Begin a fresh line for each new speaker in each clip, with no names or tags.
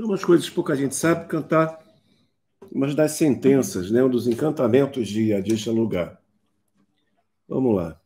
Tem umas coisas que pouca gente sabe cantar, umas das sentenças, né? Um dos encantamentos de Aditya Lugar. Vamos lá.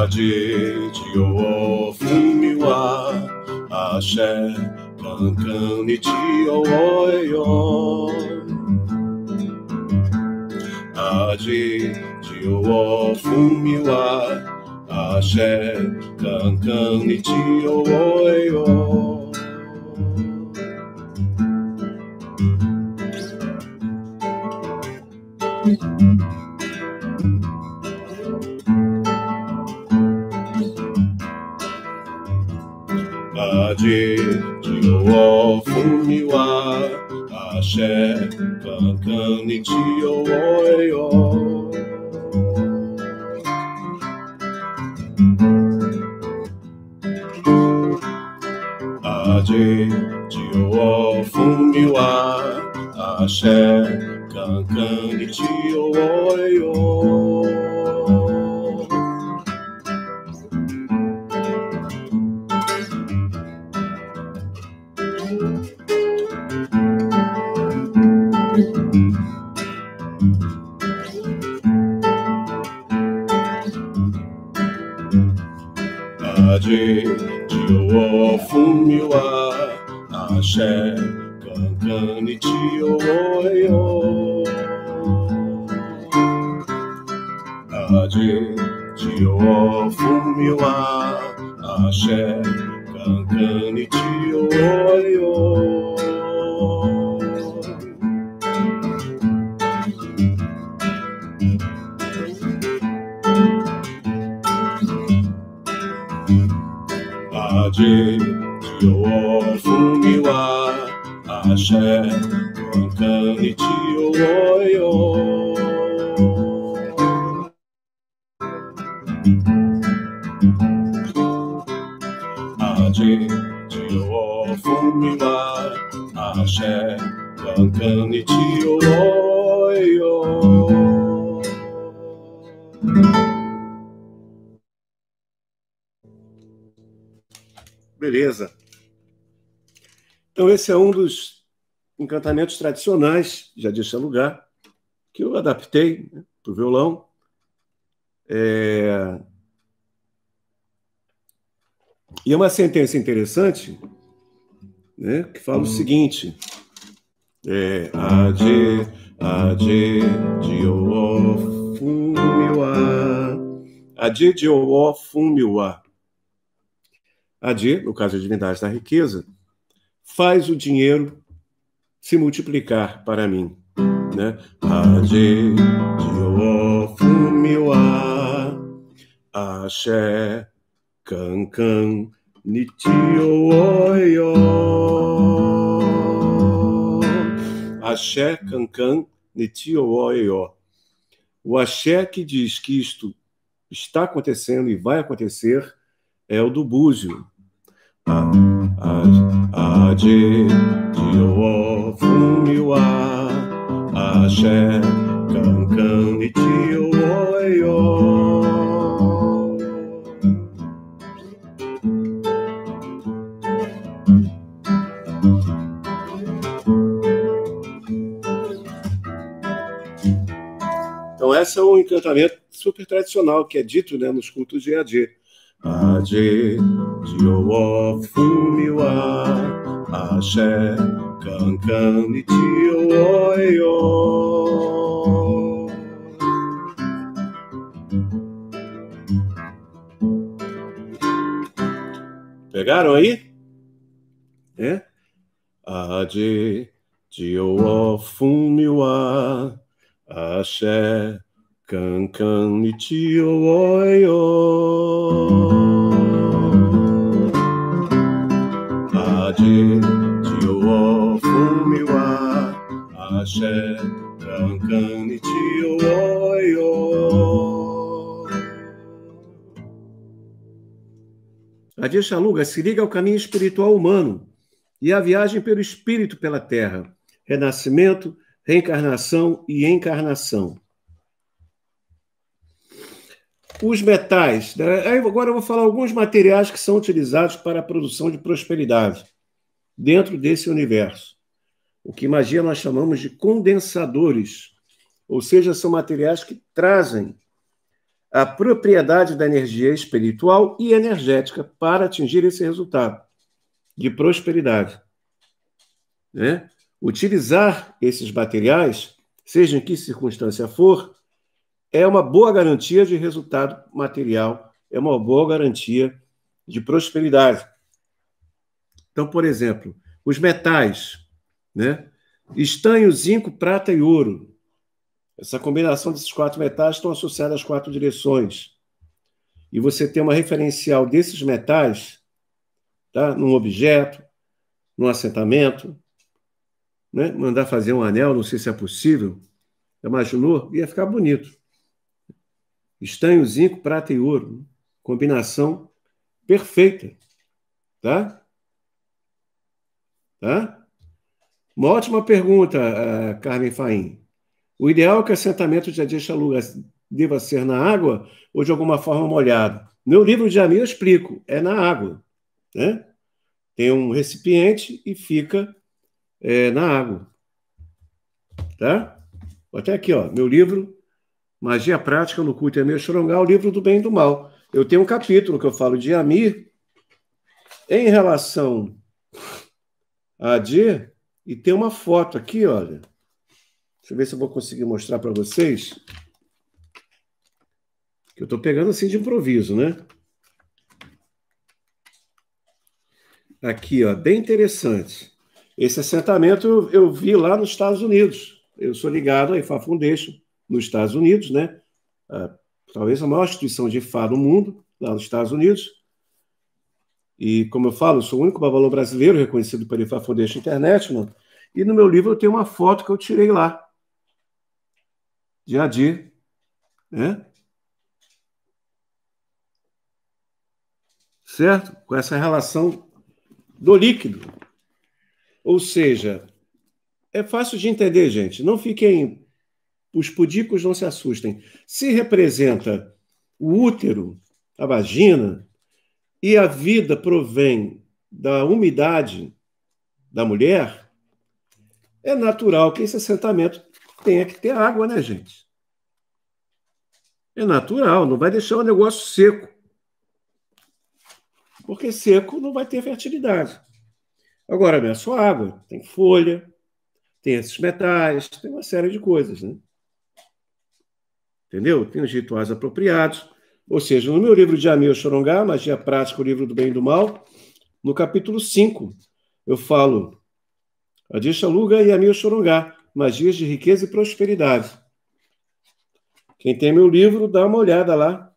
Aditya Fumiwa Ashe Kankan Nichio Oyo Aditya Fumiwa Ashe Kankan Nichio Oyo Aditya Fumiwa Ashe Kankan Nichio Oyo Aditya Fumiwa Ashe Kankan Nichio Oyo Aditya Fumiwa Ashe Kankan Nichio Oyo Aditya Fumiwa Ashe Kankan Nichio Oyo Aditya Fumiwa Ashe Kankan Nichio Oyo Aditya Fumiwa Ashe Kankan Nichio Oyo. Beleza. Então esse é um dos encantamentos tradicionais de Aditya Lugar, que eu adaptei, né, para o violão. E é uma sentença interessante, né, que fala o seguinte: Aditya Fumiwa. Adi, no caso a divindade da riqueza, faz o dinheiro se multiplicar para mim, né? Aditya Fumiwa Ashe Kankan Nichio Oyo Axé Kankan Nichio Oyo. O axé que diz que isto está acontecendo e vai acontecer é o do búzio. Aditya Fumiwa Ashe Kankan Nichio Oyo. Então, esse é um encantamento super tradicional que é dito, né, nos cultos de Adê. Aditya Fumiwa Ashe Kankan Nichio Oyo. Pegaram aí? Aditya Fumiwa Axé, Cancan, Nichio, Oio. Ade, Dio, Fumiwa. Axé, Cancan, Nichio, Oio. Adi Xaluga se liga ao caminho espiritual humano e à viagem pelo espírito pela terra. Renascimento, reencarnação e encarnação. Os metais. Agora eu vou falar alguns materiais que são utilizados para a produção de prosperidade dentro desse universo. O que em magia nós chamamos de condensadores, ou seja, são materiais que trazem a propriedade da energia espiritual e energética para atingir esse resultado de prosperidade. Né? Utilizar esses materiais, seja em que circunstância for, é uma boa garantia de resultado material, é uma boa garantia de prosperidade. Então, por exemplo, os metais, né? Estanho, zinco, prata e ouro. Essa combinação desses 4 metais estão associados às 4 direções. E você tem uma referencial desses metais, tá? Num objeto, num assentamento, né? Mandar fazer um anel, não sei se é possível. Imaginou? Ia ficar bonito. Estanho, zinco, prata e ouro. Combinação perfeita. Tá? Tá? Uma ótima pergunta, Carmen Faim. O ideal é que o assentamento de Adi Xaluga deva ser na água ou de alguma forma molhado. No livro de Ami eu explico, é na água. Né? Tem um recipiente e fica na água. Tá? Até aqui, ó, meu livro, Magia Prática no Culto Ami Xorongá, o livro do bem e do mal. Eu tenho um capítulo que eu falo de Ami em relação a Adi, e tem uma foto aqui, olha. Deixa eu ver se eu vou conseguir mostrar para vocês. Que eu estou pegando assim de improviso, né? Aqui, ó, bem interessante. Esse assentamento eu vi lá nos Estados Unidos. Eu sou ligado à IFA Foundation nos Estados Unidos, né? Talvez a maior instituição de IFA do mundo, lá nos Estados Unidos. E, como eu falo, eu sou o único babalô brasileiro reconhecido pela IFA Foundation International. E no meu livro eu tenho uma foto que eu tirei lá, de Adi, né? Certo? Com essa relação do líquido. Ou seja, é fácil de entender, gente. Não fiquem... Os pudicos não se assustem. Se representa o útero, a vagina, e a vida provém da umidade da mulher, é natural que esse assentamento tenha que ter água, né, gente? É natural, não vai deixar o negócio seco. Porque seco não vai ter fertilidade. Agora, não é só água, tem folha, tem esses metais, tem uma série de coisas, né? Entendeu? Tem os rituais apropriados. Ou seja, no meu livro de Ami Xorongá, Magia Prática, o livro do bem e do mal, no capítulo 5, eu falo Adi Xaluga e Ami Xorongá, Magias de Riqueza e Prosperidade. Quem tem meu livro, dá uma olhada lá.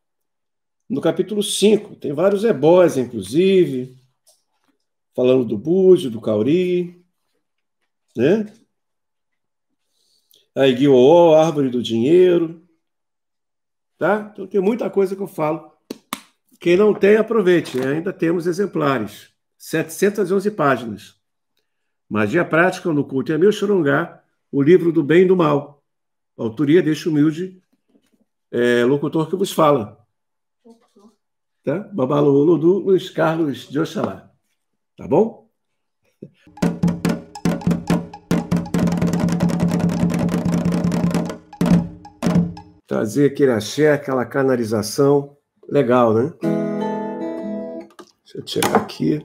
No capítulo 5, tem vários ebós, inclusive, falando do búzio, do cauri, né? A Iguiô, Árvore do Dinheiro, tá? Então tem muita coisa que eu falo. Quem não tem, aproveite, ainda temos exemplares. 711 páginas. Magia Prática no Culto Ami Xorongá, o livro do bem e do mal. Autoria deste humilde locutor que vos fala. Tá? Babalô do Luiz Carlos de Oxalá. Tá bom? Trazer aquele axé, aquela canalização. Legal, né? Deixa eu tirar aqui.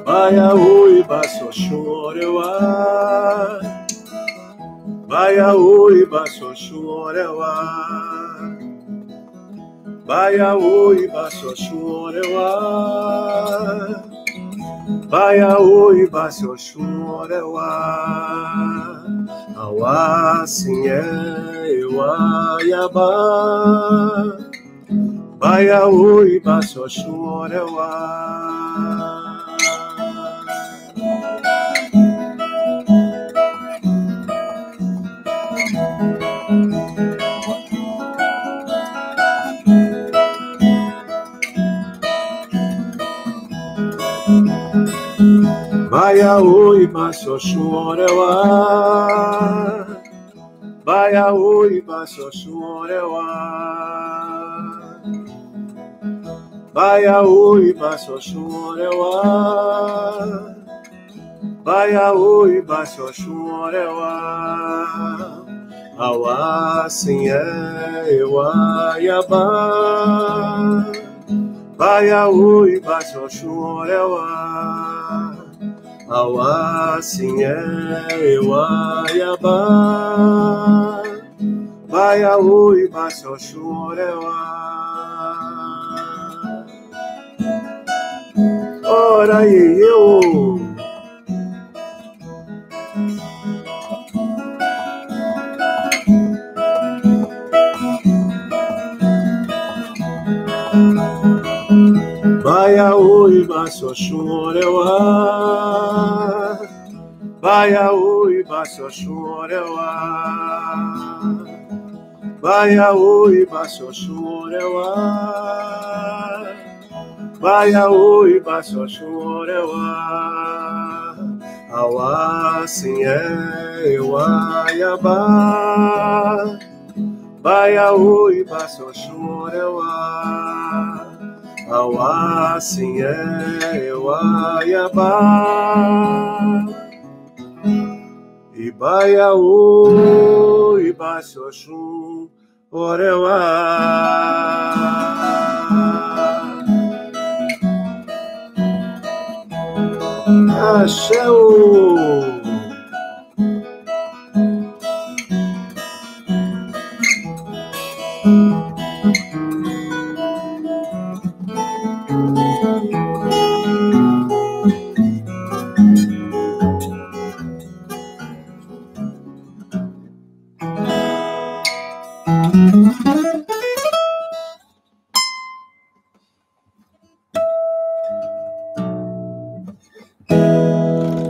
Baiaú Baço Choreuá, Baiaú Baço Choreuá, Baiaú Baço Choreuá, Baiaú Baço Choreuá, Auá Sinhé Iaiabá, Baiaú Baço Choreuá. Baiaú Baço Choreuá, Baiaú Baço Choreuá, Baiaú Baço Choreuá, Baiaú Baço Choreuá, Auá Sinhé Iaiabá, Baiaú Baço Choreuá, Auá Sinhé Iaiabá, Baiaú Baço Choreuá. Ora eu. Baiaú Baço Choreuá, Baiaú Baço Choreuá, Baiaú Baço Choreuá, Baiaú Baço Choreuá, Auá Sinhé Iaiabá, Baiaú Baço Choreuá, Auá Sinhé Iaiabá, Ibaiaú Baço Choreuá. Axéu.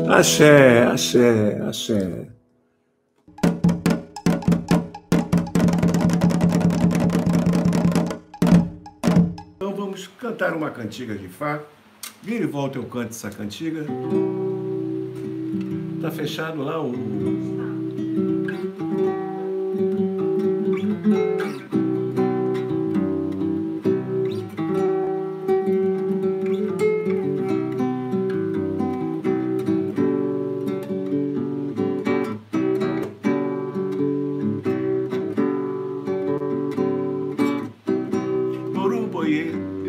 Axé, axé, axé. Então vamos cantar uma cantiga de Fá. Vira e volta, eu canto essa cantiga. Tá fechado lá o...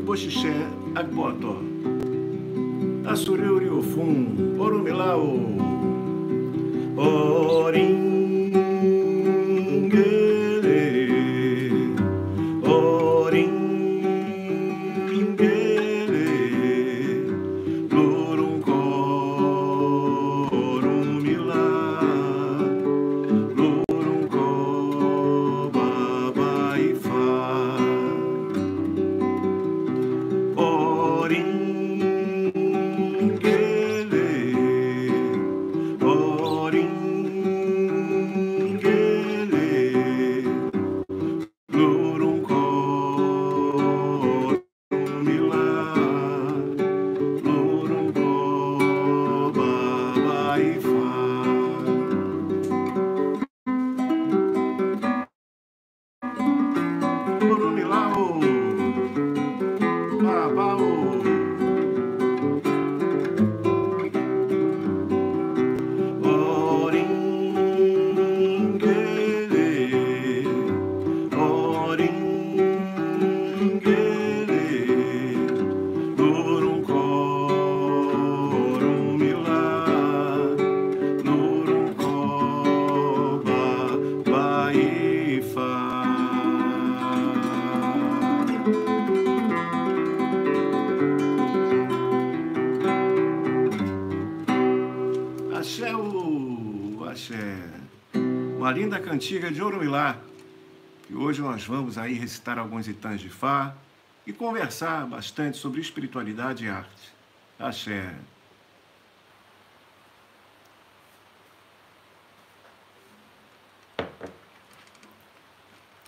Boxixé, Agbotó, Assureuri Ofum, Orumilao, Oringele, Oringele, Lurunco, Orumilá, Lurunco, Babaifá. Oringele, Axé. Uma linda cantiga de Orumilá. E hoje nós vamos aí recitar alguns itãs de Fá e conversar bastante sobre espiritualidade e arte. Axé.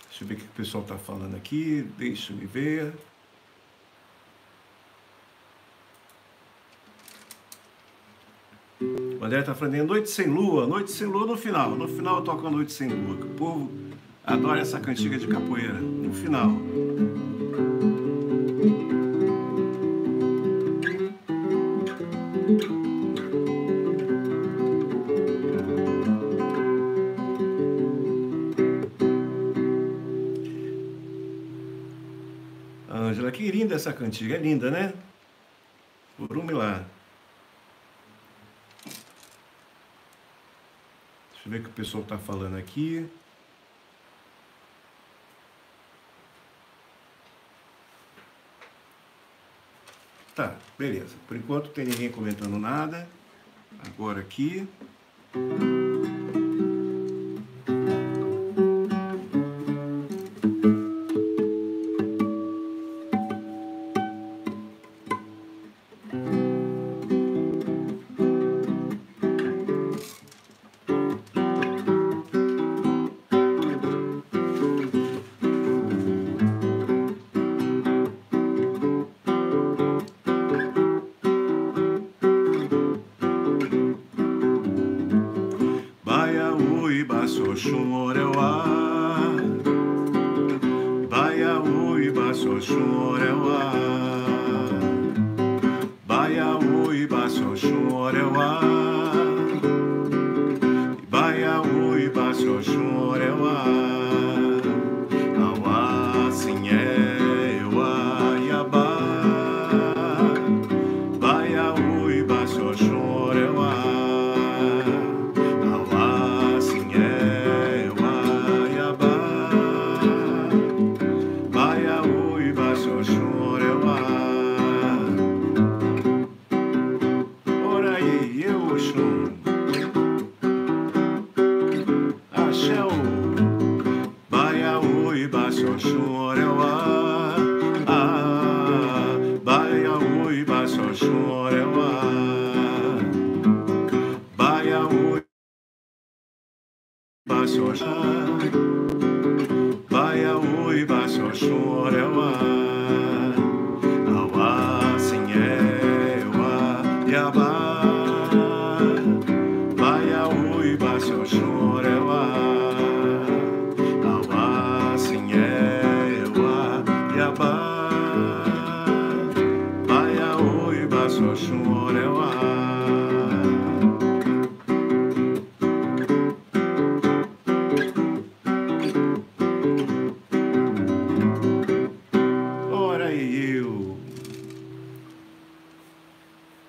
Deixa eu ver o que o pessoal está falando aqui. Deixa eu ver. O André está falando, Noite Sem Lua no final. No final eu toco a Noite Sem Lua, que o povo adora essa cantiga de capoeira. No final. Ângela, que linda essa cantiga. É linda, né? Orumilá. Deixa eu ver o que o pessoal está falando aqui. Tá, beleza. Por enquanto não tem ninguém comentando nada. Agora aqui.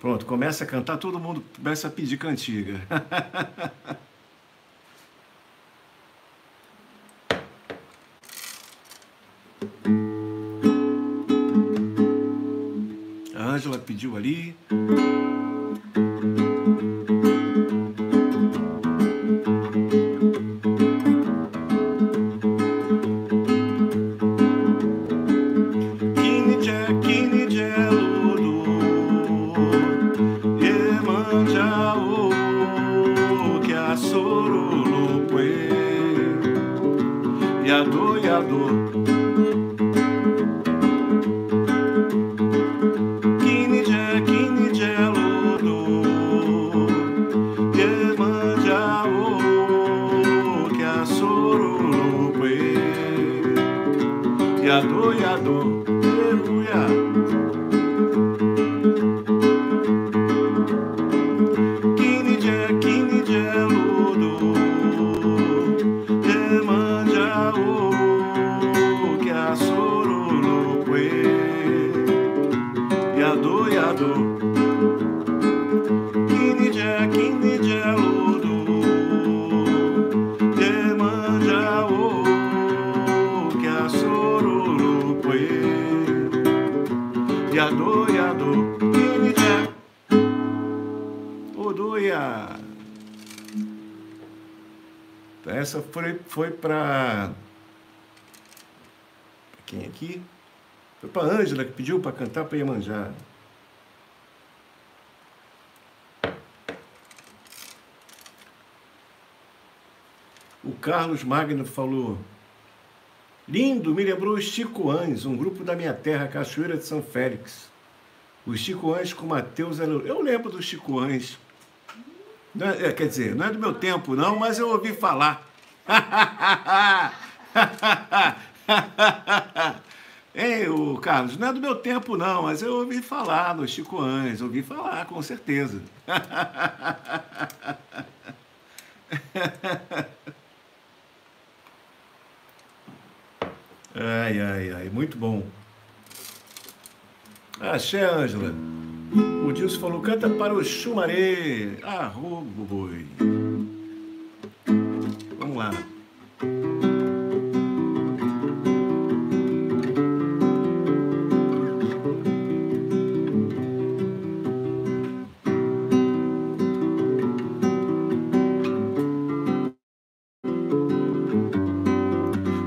Pronto, começa a cantar, todo mundo começa a pedir cantiga. A Ângela pediu ali. Odoia. Essa foi para quem aqui? Foi para a Ângela, que pediu para cantar para Iemanjá. O Carlos Magno falou: lindo, me lembrou os Chicoães, um grupo da minha terra, Cachoeira de São Félix. Os Chicoães com Matheus... Eu lembro dos Chicoães. Quer dizer, não é do meu tempo, não, mas eu ouvi falar. Ei, o Carlos, não é do meu tempo, não, mas eu ouvi falar nos Chicoães, ouvi falar, com certeza. Ai, ai, ai, muito bom. Axé, Ângela. O Dilson falou, canta para o Xumaré. Arrogo, boi. Vamos lá.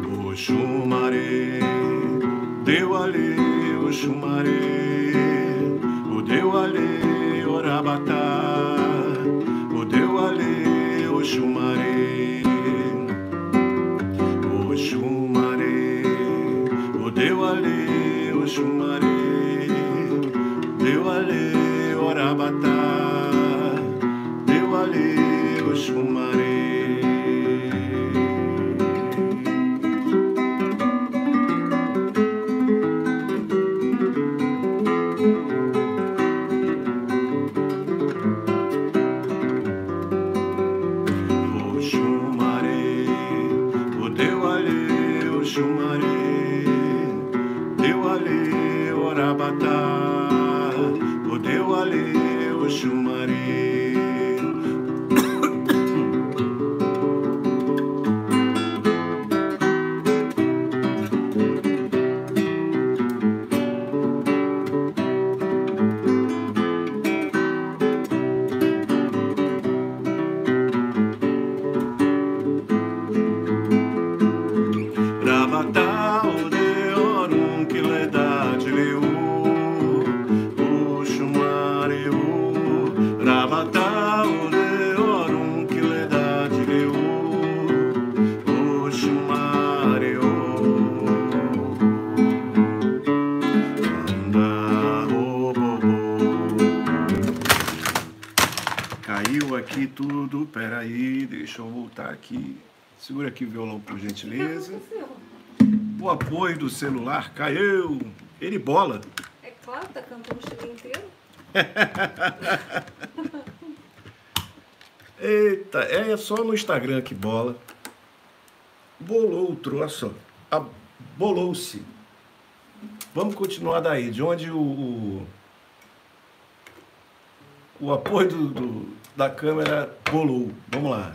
O Xumaré deu ali, o Xumaré, o deu ali, Orabatá, o deu ali, o Xumaré, o Xumaré, o deu ali, o Xumaré, deu ali, Orabatá, deu ali, o Xumaré. Aqui tudo, peraí, deixa eu voltar aqui. Segura aqui o violão, por gentileza. O apoio do celular caiu. Ele bola.
É claro, tá cantando o CD inteiro.
Eita, é só no Instagram que bola. Bolou o troço, bolou-se. Vamos continuar daí, de onde o apoio da câmera bolou. Vamos lá.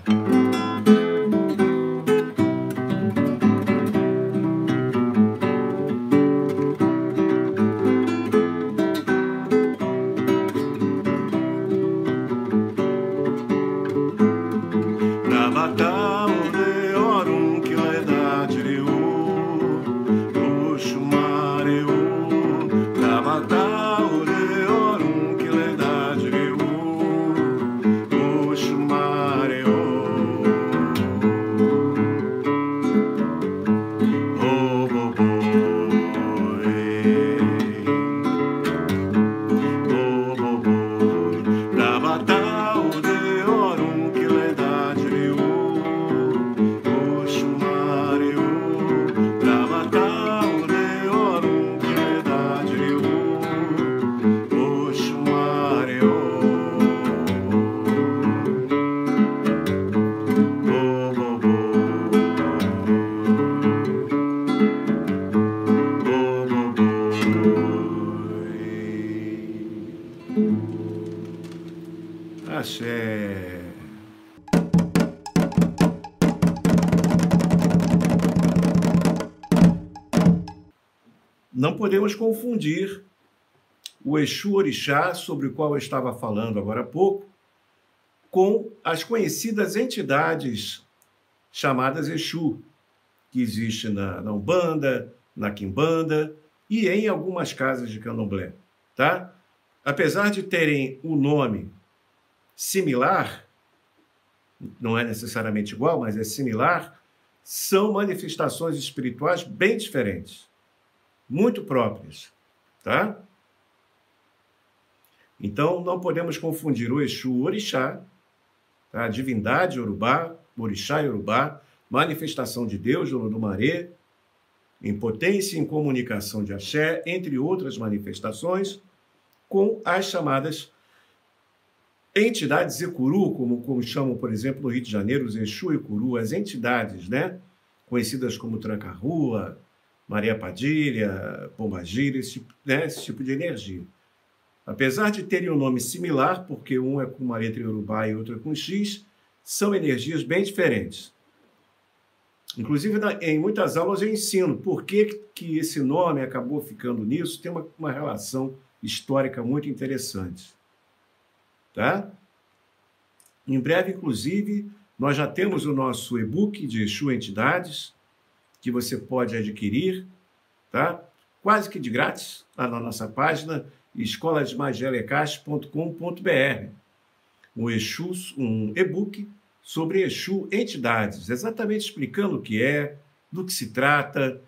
Axé. Não podemos confundir o Exu Orixá, sobre o qual eu estava falando agora há pouco, com as conhecidas entidades chamadas Exu, que existe na Umbanda, na Quimbanda e em algumas casas de candomblé, tá? Apesar de terem um nome similar, não é necessariamente igual, mas é similar, são manifestações espirituais bem diferentes, muito próprias, tá? Então, não podemos confundir o Exu o Orixá, tá? A divindade Yorubá, Orixá Yorubá, manifestação de Deus, Olodumare, em potência e em comunicação de Axé, entre outras manifestações, com as chamadas entidades Ekuru, como chamam, por exemplo, no Rio de Janeiro, os Exu Ekuru, as entidades, né? Conhecidas como Tranca-Rua, Maria Padilha, Pombagira, esse tipo de energia. Apesar de terem um nome similar, porque um é com uma letra Yorubá e outro é com X, são energias bem diferentes. Inclusive, em muitas aulas eu ensino por que esse nome acabou ficando nisso, tem uma relação histórica muito interessante. Tá? Em breve, inclusive, nós já temos o nosso e-book de Exu Entidades, que você pode adquirir, tá? Quase que de grátis, lá na nossa página, escolademagialecas.com.br. Um e-book sobre Exu Entidades, exatamente explicando o que é, do que se trata,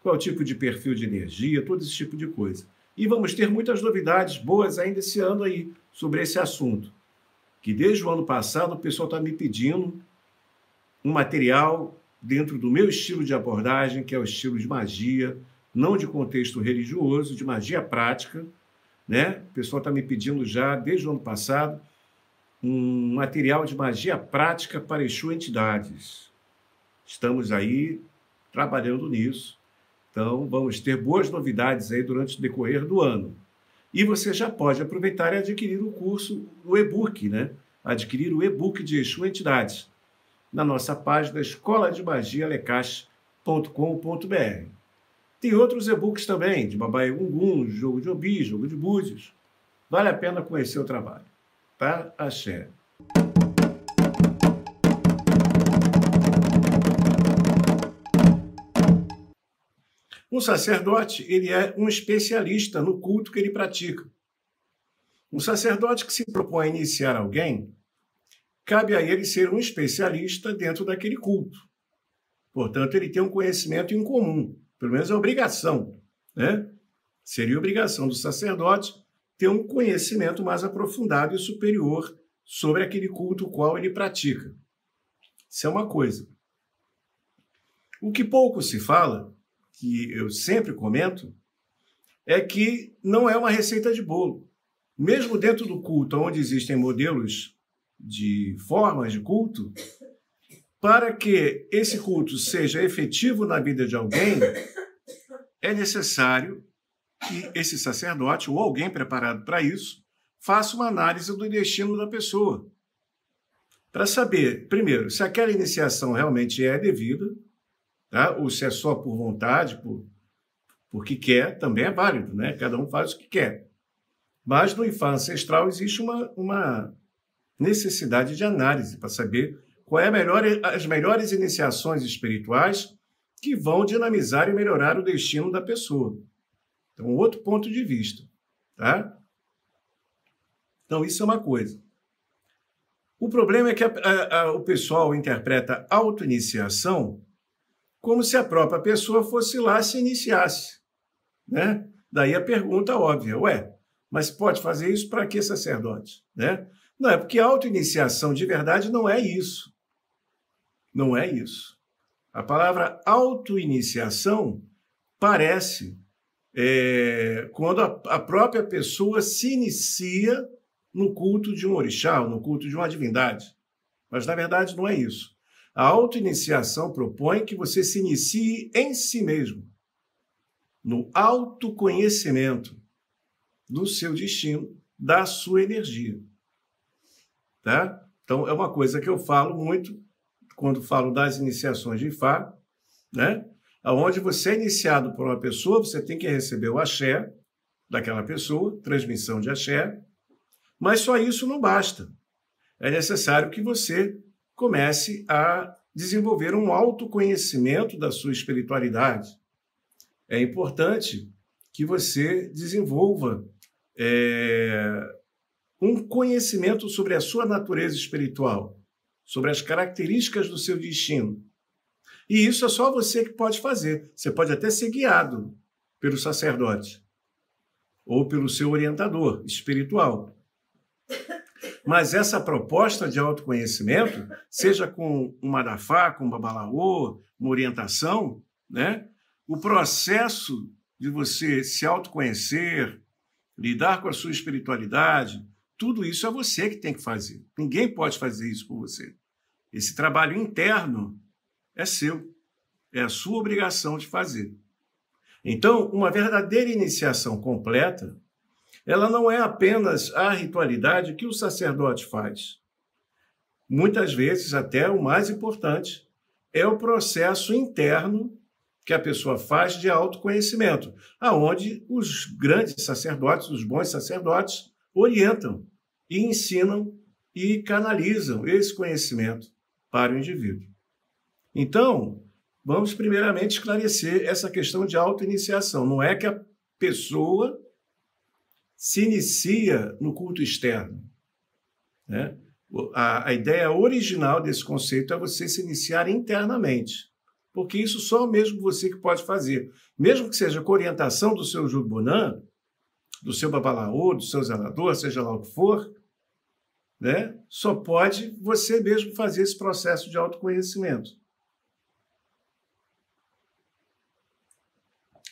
qual é o tipo de perfil de energia, todo esse tipo de coisa. E vamos ter muitas novidades boas ainda esse ano aí sobre esse assunto, que desde o ano passado o pessoal está me pedindo um material dentro do meu estilo de abordagem, que é o estilo de magia, não de contexto religioso, de magia prática, né? O pessoal está me pedindo já, desde o ano passado, um material de magia prática para Exu Entidades. Estamos aí trabalhando nisso. Então, vamos ter boas novidades aí durante o decorrer do ano. E você já pode aproveitar e adquirir o curso, o e-book, né? Adquirir o e-book de Exu Entidades na nossa página escolademagialecas.com.br. Tem outros e-books também, de Babá Egungun, jogo de Obi, jogo de Búzios. Vale a pena conhecer o trabalho. Tá? Axé. Um sacerdote, ele é um especialista no culto que ele pratica. Um sacerdote que se propõe a iniciar alguém, cabe a ele ser um especialista dentro daquele culto. Portanto, ele tem um conhecimento em comum, pelo menos é obrigação, né? Seria obrigação do sacerdote ter um conhecimento mais aprofundado e superior sobre aquele culto qual ele pratica. Isso é uma coisa. O que pouco se fala, que eu sempre comento, é que não é uma receita de bolo. Mesmo dentro do culto, onde existem modelos de formas de culto, para que esse culto seja efetivo na vida de alguém, é necessário que esse sacerdote, ou alguém preparado para isso, faça uma análise do destino da pessoa. Para saber, primeiro, se aquela iniciação realmente é devida, tá? Ou se é só por vontade, porque quer, também é válido, né? Cada um faz o que quer. Mas no Ifá ancestral existe uma necessidade de análise para saber qual é as melhores iniciações espirituais que vão dinamizar e melhorar o destino da pessoa. Então, outro ponto de vista, tá? Então, isso é uma coisa. O problema é que o pessoal interpreta auto-iniciação como se a própria pessoa fosse lá e se iniciasse, né? Daí a pergunta óbvia, mas pode fazer isso para que sacerdote, né? Não, é porque a auto-iniciação de verdade não é isso. Não é isso. A palavra auto-iniciação parece quando a própria pessoa se inicia no culto de um orixá, ou no culto de uma divindade. Mas, na verdade, não é isso. A auto-iniciação propõe que você se inicie em si mesmo, no autoconhecimento do seu destino, da sua energia. Tá? Então, é uma coisa que eu falo muito quando falo das iniciações de Ifá, né? Onde você é iniciado por uma pessoa, você tem que receber o axé daquela pessoa, transmissão de axé, mas só isso não basta. É necessário que você comece a desenvolver um autoconhecimento da sua espiritualidade. É importante que você desenvolva um conhecimento sobre a sua natureza espiritual, sobre as características do seu destino. E isso é só você que pode fazer. Você pode até ser guiado pelo sacerdote ou pelo seu orientador espiritual. Mas essa proposta de autoconhecimento, seja com um Madafá, com um Babalaô, uma orientação, né? O processo de você se autoconhecer, lidar com a sua espiritualidade, tudo isso é você que tem que fazer. Ninguém pode fazer isso por você. Esse trabalho interno é seu, é a sua obrigação de fazer. Então, uma verdadeira iniciação completa, ela não é apenas a ritualidade que o sacerdote faz. Muitas vezes, até o mais importante, é o processo interno que a pessoa faz de autoconhecimento, aonde os grandes sacerdotes, os bons sacerdotes, orientam e ensinam e canalizam esse conhecimento para o indivíduo. Então, vamos primeiramente esclarecer essa questão de autoiniciação. Não é que a pessoa se inicia no culto externo, né? A ideia original desse conceito é você se iniciar internamente, porque isso só mesmo você que pode fazer. Mesmo que seja com orientação do seu Jubunã, do seu Babalaô, do seu zelador, seja lá o que for, né? Só pode você mesmo fazer esse processo de autoconhecimento.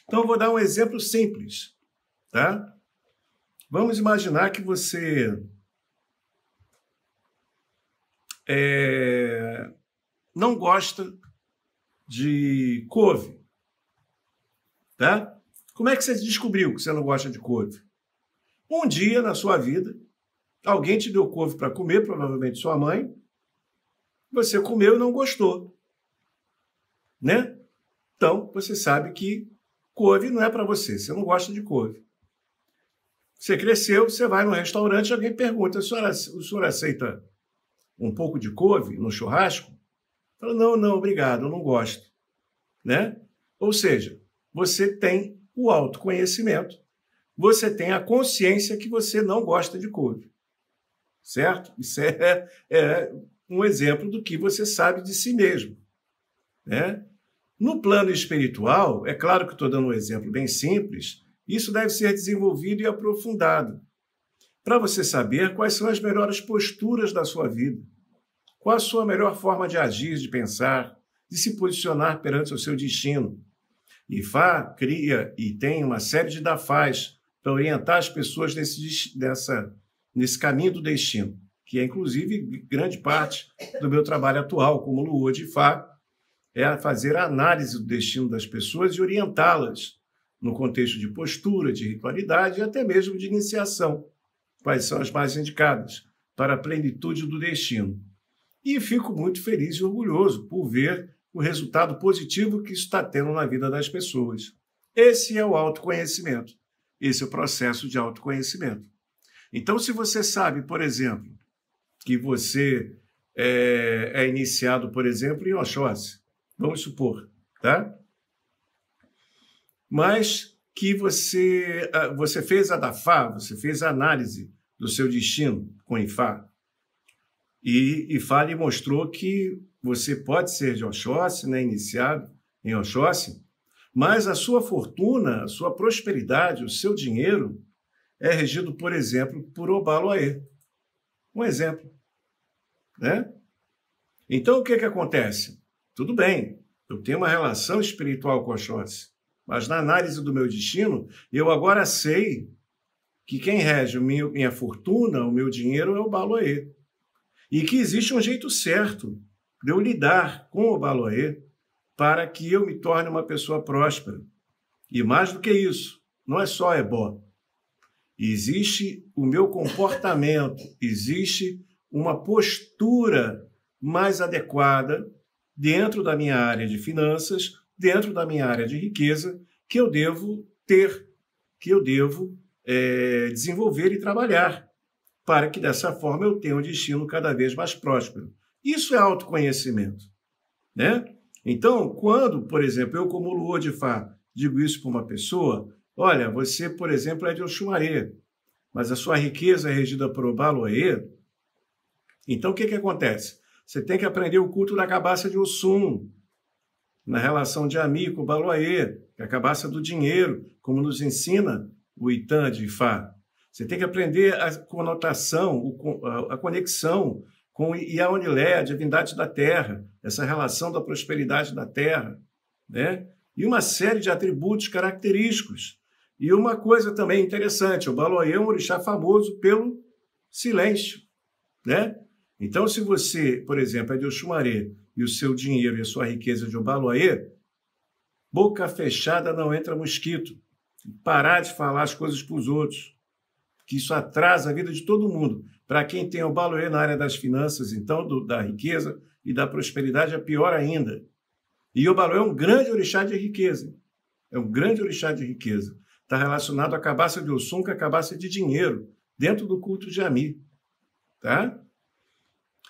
Então, eu vou dar um exemplo simples, tá? Vamos imaginar que você não gosta de couve, tá? Como é que você descobriu que você não gosta de couve? Um dia na sua vida, alguém te deu couve para comer, provavelmente sua mãe, você comeu e não gostou, né? Então, você sabe que couve não é para você, você não gosta de couve. Você cresceu, você vai no restaurante, alguém pergunta, o senhor aceita um pouco de couve no churrasco? Fala, não, obrigado, eu não gosto, né? Ou seja, você tem o autoconhecimento, você tem a consciência que você não gosta de couve, certo? Isso é um exemplo do que você sabe de si mesmo, né? No plano espiritual, é claro que estou dando um exemplo bem simples, isso deve ser desenvolvido e aprofundado, para você saber quais são as melhores posturas da sua vida, qual a sua melhor forma de agir, de pensar, de se posicionar perante o seu destino. Ifá cria e tem uma série de dafás para orientar as pessoas nesse caminho do destino, que é, inclusive, grande parte do meu trabalho atual como Luô de Ifá, é fazer a análise do destino das pessoas e orientá-las no contexto de postura, de ritualidade e até mesmo de iniciação, quais são as mais indicadas para a plenitude do destino. E fico muito feliz e orgulhoso por ver o resultado positivo que isso está tendo na vida das pessoas. Esse é o autoconhecimento. Esse é o processo de autoconhecimento. Então, se você sabe, por exemplo, que você é iniciado, por exemplo, em Oxóssi, vamos supor, tá? Mas que você fez a Dafá, você fez a análise do seu destino com Ifá, e Ifá lhe mostrou que você pode ser de Oxóssi, né, iniciado em Oxóssi, mas a sua fortuna, a sua prosperidade, o seu dinheiro é regido, por exemplo, por Obaloaê. Um exemplo, né? Então, o que acontece? Tudo bem, eu tenho uma relação espiritual com Oxóssi, mas na análise do meu destino, eu agora sei que quem rege minha fortuna, o meu dinheiro, é o Obaloaê. E que existe um jeito certo de eu lidar com o Obaloaê para que eu me torne uma pessoa próspera. E mais do que isso, não é só ebó. Existe o meu comportamento, existe uma postura mais adequada dentro da minha área de finanças, dentro da minha área de riqueza, que eu devo ter, que eu devo desenvolver e trabalhar, para que dessa forma eu tenha um destino cada vez mais próspero. Isso é autoconhecimento. né? Então, quando, por exemplo, eu como Luô de Fá digo isso para uma pessoa, olha, você, por exemplo, é de Oxumaré, mas a sua riqueza é regida por Obaloaê, então o que acontece? Você tem que aprender o culto da cabaça de Oxum, na relação de Ami com Obaloaê, que é a cabaça do dinheiro, como nos ensina o Itã de Ifá. Você tem que aprender a conotação, a conexão com Iaonilé, a divindade da terra, essa relação da prosperidade da terra, né? E uma série de atributos característicos. E uma coisa também interessante, o Obaloaê é um orixá famoso pelo silêncio, né? Então, se você, por exemplo, é de Oxumaré e o seu dinheiro e a sua riqueza de Obaloaê, boca fechada não entra mosquito. Parar de falar as coisas para os outros, que isso atrasa a vida de todo mundo. Para quem tem Obaloaê na área das finanças, então, da riqueza e da prosperidade, é pior ainda. E o Obaloaê é um grande orixá de riqueza. É um grande orixá de riqueza. Está relacionado à cabaça de Oxum, com a cabaça de dinheiro, dentro do culto de Ami. Tá?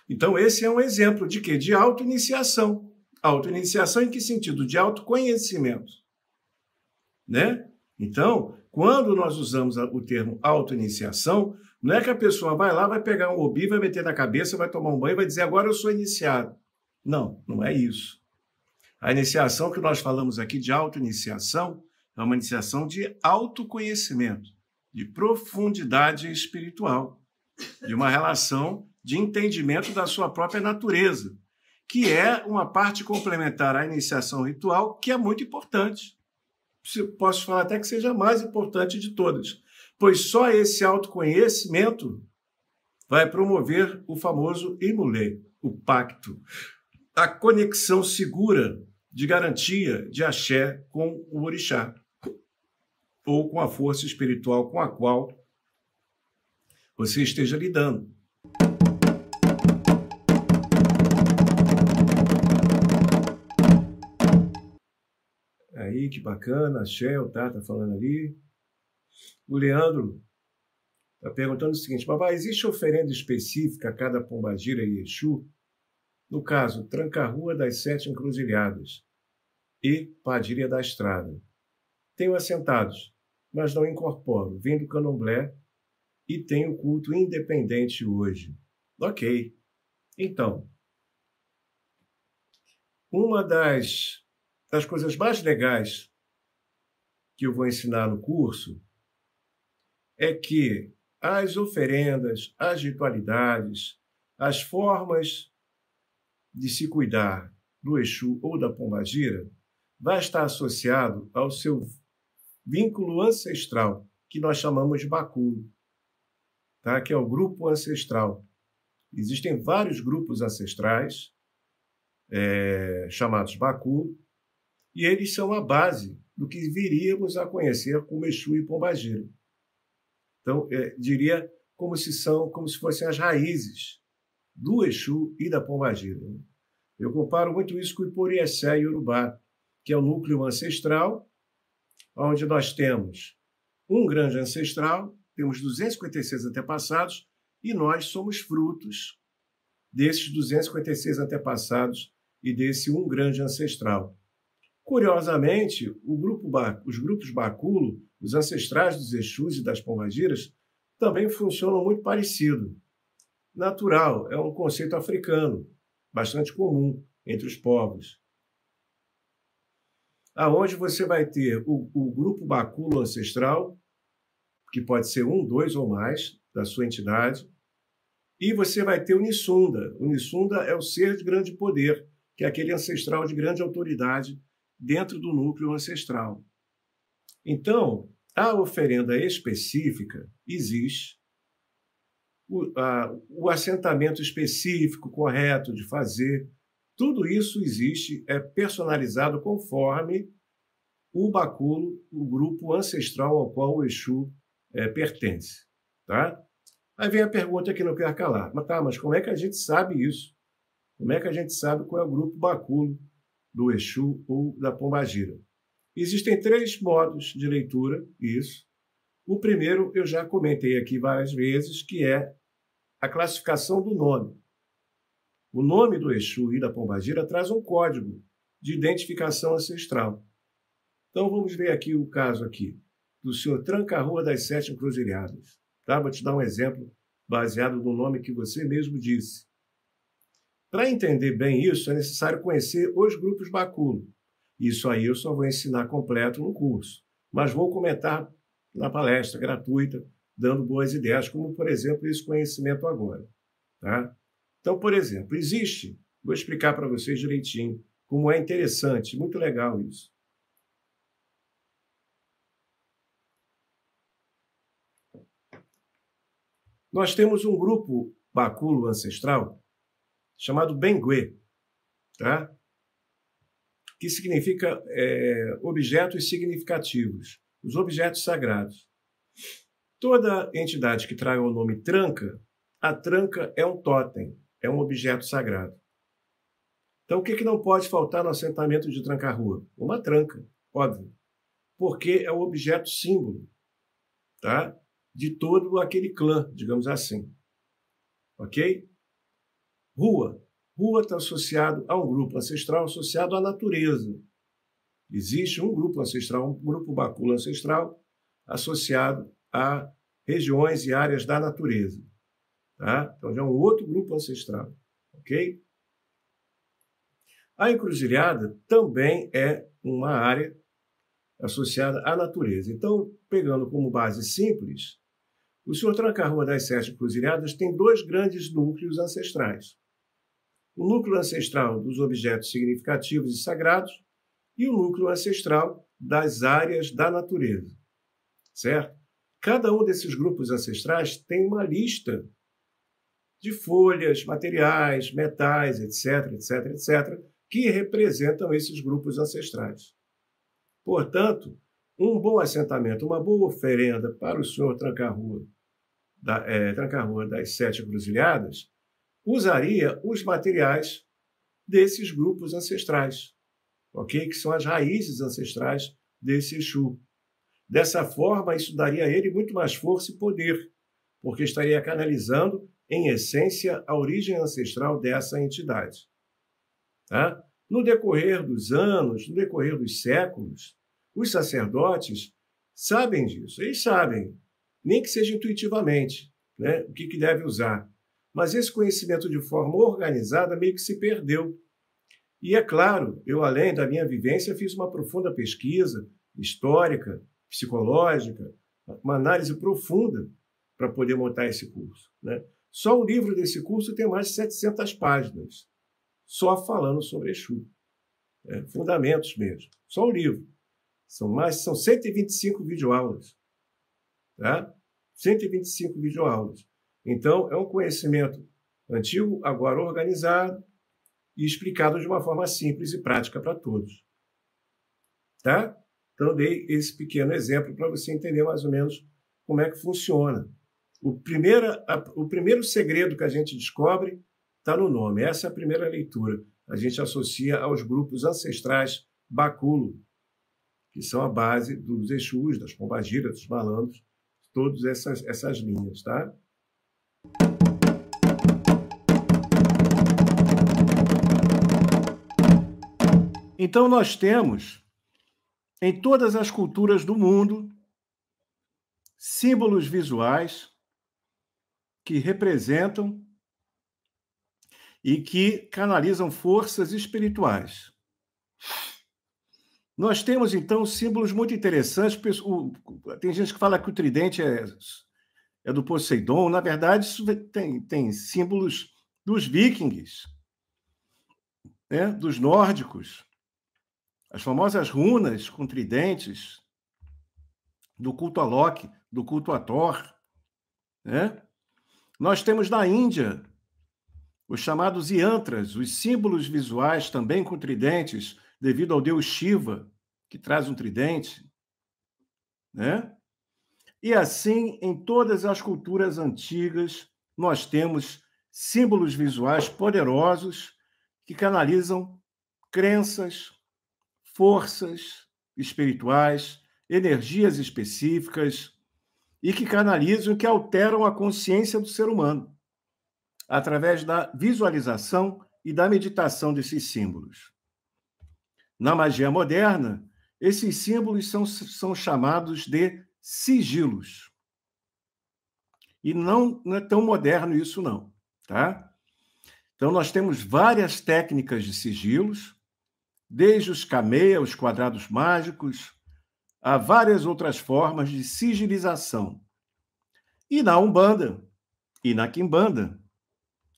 Então, esse é um exemplo de quê? De autoiniciação. Autoiniciação em que sentido? De autoconhecimento. Né? Então, quando nós usamos o termo autoiniciação, não é que a pessoa vai lá, vai pegar um obi, vai meter na cabeça, vai tomar um banho e vai dizer, agora eu sou iniciado. Não, não é isso. A iniciação que nós falamos aqui de autoiniciação é uma iniciação de autoconhecimento, de profundidade espiritual, de uma relação de entendimento da sua própria natureza, que é uma parte complementar à iniciação ritual, que é muito importante. Posso falar até que seja a mais importante de todas, pois só esse autoconhecimento vai promover o famoso Imulê, o pacto, a conexão segura de garantia de axé com o orixá, ou com a força espiritual com a qual você esteja lidando. Aí, que bacana, axé, o Tá falando ali. O Leandro está perguntando o seguinte, papai, existe oferenda específica a cada pombagira e Exu? No caso, Tranca-Rua das 7 Encruzilhadas e Padilha da Estrada. Tenho assentados, mas não incorporo. Vim do Candomblé e tenho culto independente hoje. Ok. Então, uma das coisas mais legais que eu vou ensinar no curso é que as oferendas, as ritualidades, as formas de se cuidar do Exu ou da Pombagira vai estar associado ao seu vínculo ancestral, que nós chamamos de Baculo, tá? Que é o grupo ancestral. Existem vários grupos ancestrais chamados Baculo, e eles são a base do que viríamos a conhecer como Exu e Pombagira. Então, diria como se fossem as raízes do Exu e da Pombagira. Eu comparo muito isso com o Iporiessé e Urubá, que é o núcleo ancestral, onde nós temos um grande ancestral, temos 256 antepassados, e nós somos frutos desses 256 antepassados e desse um grande ancestral. Curiosamente, os grupos Baculo, os ancestrais dos Exus e das Pombagiras, também funcionam muito parecido. Natural, é um conceito africano, bastante comum entre os povos. Aonde você vai ter o grupo Baculo ancestral, que pode ser um, dois ou mais da sua entidade, e você vai ter o Nissunda. O Nissunda é o ser de grande poder, que é aquele ancestral de grande autoridade dentro do núcleo ancestral. Então, a oferenda específica existe, o assentamento específico, correto de fazer, tudo isso existe, é personalizado conforme o Baculo, o grupo ancestral ao qual o Exu pertence. Tá? Aí vem a pergunta que não quer calar. Mas como é que a gente sabe isso? Como é que a gente sabe qual é o grupo Baculo do Exu ou da Pombagira? Existem 3 modos de leitura, isso. O primeiro eu já comentei aqui várias vezes, que é a classificação do nome. O nome do Exu e da Pombagira traz um código de identificação ancestral. Então, vamos ver aqui o caso aqui do senhor Tranca-Rua das Sete Encruzilhadas. Tá? Vou te dar um exemplo baseado no nome que você mesmo disse. Para entender bem isso, é necessário conhecer os grupos Baculo. Isso aí eu só vou ensinar completo no curso, mas vou comentar na palestra gratuita, dando boas ideias, como, por exemplo, esse conhecimento agora. Tá? Então, por exemplo, vou explicar para vocês direitinho, como é interessante, muito legal isso. Nós temos um grupo Baculo ancestral chamado Bengue, tá? Que significa objetos significativos, os objetos sagrados. Toda entidade que traga o nome tranca, a tranca é um totem, é um objeto sagrado. Então, o que não pode faltar no assentamento de Tranca-Rua? Uma tranca, óbvio, porque é o objeto símbolo, tá? De todo aquele clã, digamos assim. Ok? Rua está associado a um grupo ancestral associado à natureza. Existe um grupo ancestral, um grupo Baculo ancestral associado a regiões e áreas da natureza. Tá? Então, já é um outro grupo ancestral. Ok? A encruzilhada também é uma área associada à natureza. Então, pegando como base simples, o senhor Tranca-Rua das Sete Encruzilhadas tem dois grandes núcleos ancestrais. O núcleo ancestral dos objetos significativos e sagrados e o núcleo ancestral das áreas da natureza. Certo? Cada um desses grupos ancestrais tem uma lista de folhas, materiais, metais, etc., etc., etc., que representam esses grupos ancestrais. Portanto, um bom assentamento, uma boa oferenda para o senhor Tranca-Rua das Sete Encruzilhadas usaria os materiais desses grupos ancestrais, ok? Que são as raízes ancestrais desse Exu. Dessa forma, isso daria a ele muito mais força e poder, porque estaria canalizando, em essência, a origem ancestral dessa entidade. Tá? No decorrer dos anos, no decorrer dos séculos, os sacerdotes sabem disso, eles sabem, nem que seja intuitivamente, né, o que deve usar. Mas esse conhecimento de forma organizada meio que se perdeu. E é claro, eu, além da minha vivência, fiz uma profunda pesquisa histórica, psicológica, uma análise profunda para poder montar esse curso. Né? Só o livro desse curso tem mais de 700 páginas, só falando sobre Exu. Fundamentos mesmo. Só o livro. São 125 videoaulas. Tá? 125 videoaulas. Então, é um conhecimento antigo, agora organizado e explicado de uma forma simples e prática para todos. Tá? Então, eu dei esse pequeno exemplo para você entender mais ou menos como é que funciona. O primeiro segredo que a gente descobre está no nome. Essa é a primeira leitura. A gente associa aos grupos ancestrais Baculo, que são a base dos Exus, das Pombagiras, dos Malandros, todas essas linhas, tá? Então, nós temos, em todas as culturas do mundo, símbolos visuais que representam e que canalizam forças espirituais. Nós temos, então, símbolos muito interessantes. Tem gente que fala que o tridente é do Poseidon. Na verdade, isso tem símbolos dos vikings, né? Dos nórdicos. As famosas runas com tridentes, do culto a Loki, do culto a Thor. Né? Nós temos na Índia os chamados yantras, os símbolos visuais também com tridentes, devido ao deus Shiva, que traz um tridente. Né? E assim, em todas as culturas antigas, nós temos símbolos visuais poderosos que canalizam crenças, forças espirituais, energias específicas e que canalizam e que alteram a consciência do ser humano. através da visualização e da meditação desses símbolos. Na magia moderna, esses símbolos são chamados de sigilos. E não é tão moderno isso, não, tá? Então, nós temos várias técnicas de sigilos, desde os camea, os quadrados mágicos, a várias outras formas de sigilização. E na Umbanda, e na Quimbanda,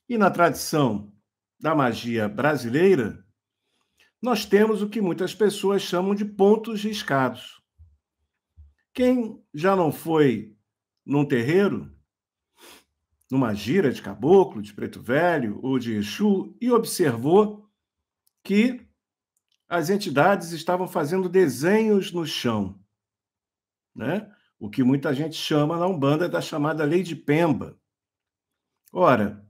e na tradição da magia brasileira, nós temos o que muitas pessoas chamam de pontos riscados. Quem já não foi num terreiro, numa gira de caboclo, de preto velho ou de Exu, e observou que as entidades estavam fazendo desenhos no chão, né? O que muita gente chama na Umbanda da chamada Lei de Pemba. Ora,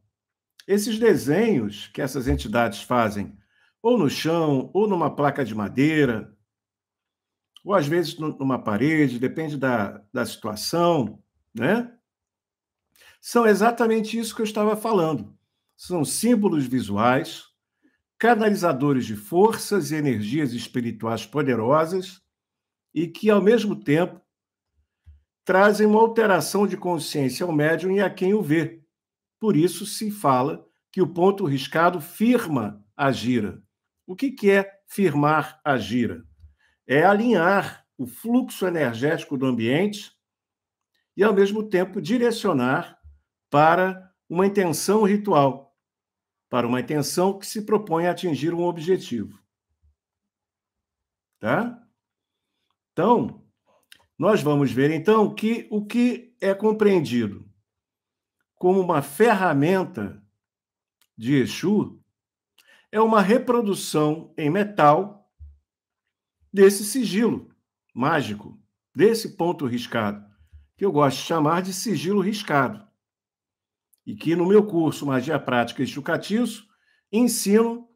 esses desenhos que essas entidades fazem ou no chão, ou numa placa de madeira, ou às vezes numa parede, depende da situação, né? São exatamente isso que eu estava falando. São símbolos visuais, canalizadores de forças e energias espirituais poderosas e que, ao mesmo tempo, trazem uma alteração de consciência ao médium e a quem o vê. Por isso se fala que o ponto riscado firma a gira. O que é firmar a gira? É alinhar o fluxo energético do ambiente e, ao mesmo tempo, direcionar para uma intenção ritual, para uma intenção que se propõe a atingir um objetivo. Tá? Então, nós vamos ver, então, que o que é compreendido como uma ferramenta de Exu é uma reprodução em metal desse sigilo mágico, desse ponto riscado, que eu gosto de chamar de sigilo riscado. E que no meu curso Magia Prática Exu Catiço ensino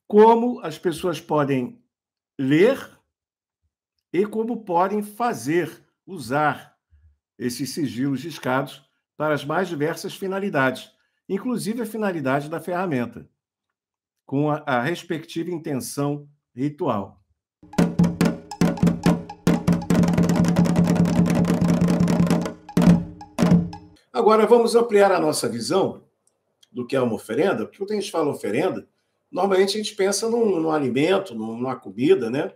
como as pessoas podem ler e como podem fazer, usar esses sigilos riscados para as mais diversas finalidades, inclusive a finalidade da ferramenta, com a respectiva intenção ritual. Agora, vamos ampliar a nossa visão do que é uma oferenda, porque quando a gente fala oferenda, normalmente a gente pensa num alimento, numa comida, né?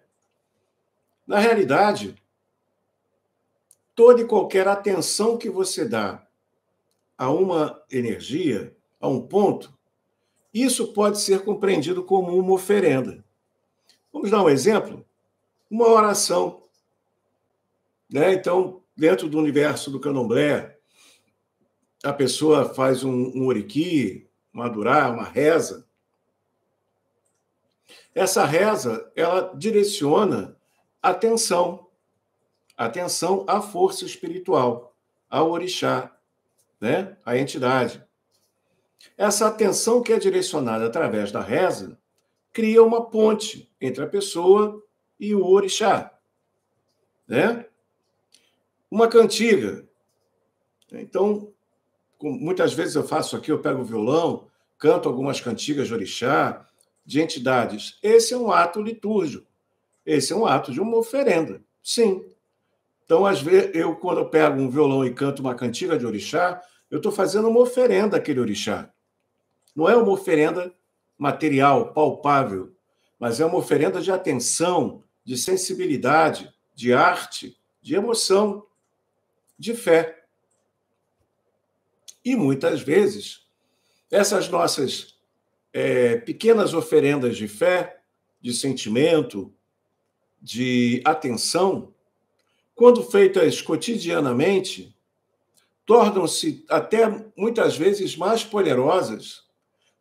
Na realidade, toda e qualquer atenção que você dá a uma energia, a um ponto, isso pode ser compreendido como uma oferenda. Vamos dar um exemplo? Uma oração, né? Então, dentro do universo do candomblé, a pessoa faz um oriqui, uma adurá, uma reza. Essa reza, ela direciona atenção à força espiritual, ao orixá, né? À entidade. Essa atenção que é direcionada através da reza cria uma ponte entre a pessoa e o orixá, né? Uma cantiga. Então, muitas vezes eu faço aqui, eu pego o violão, canto algumas cantigas de orixá, de entidades. Esse é um ato litúrgico. Esse é um ato de uma oferenda. Sim. Então, às vezes, quando eu pego um violão e canto uma cantiga de orixá, eu estou fazendo uma oferenda àquele orixá. Não é uma oferenda material, palpável, mas é uma oferenda de atenção, de sensibilidade, de arte, de emoção, de fé. E muitas vezes, essas nossas pequenas oferendas de fé, de sentimento, de atenção, quando feitas cotidianamente, tornam-se até muitas vezes mais poderosas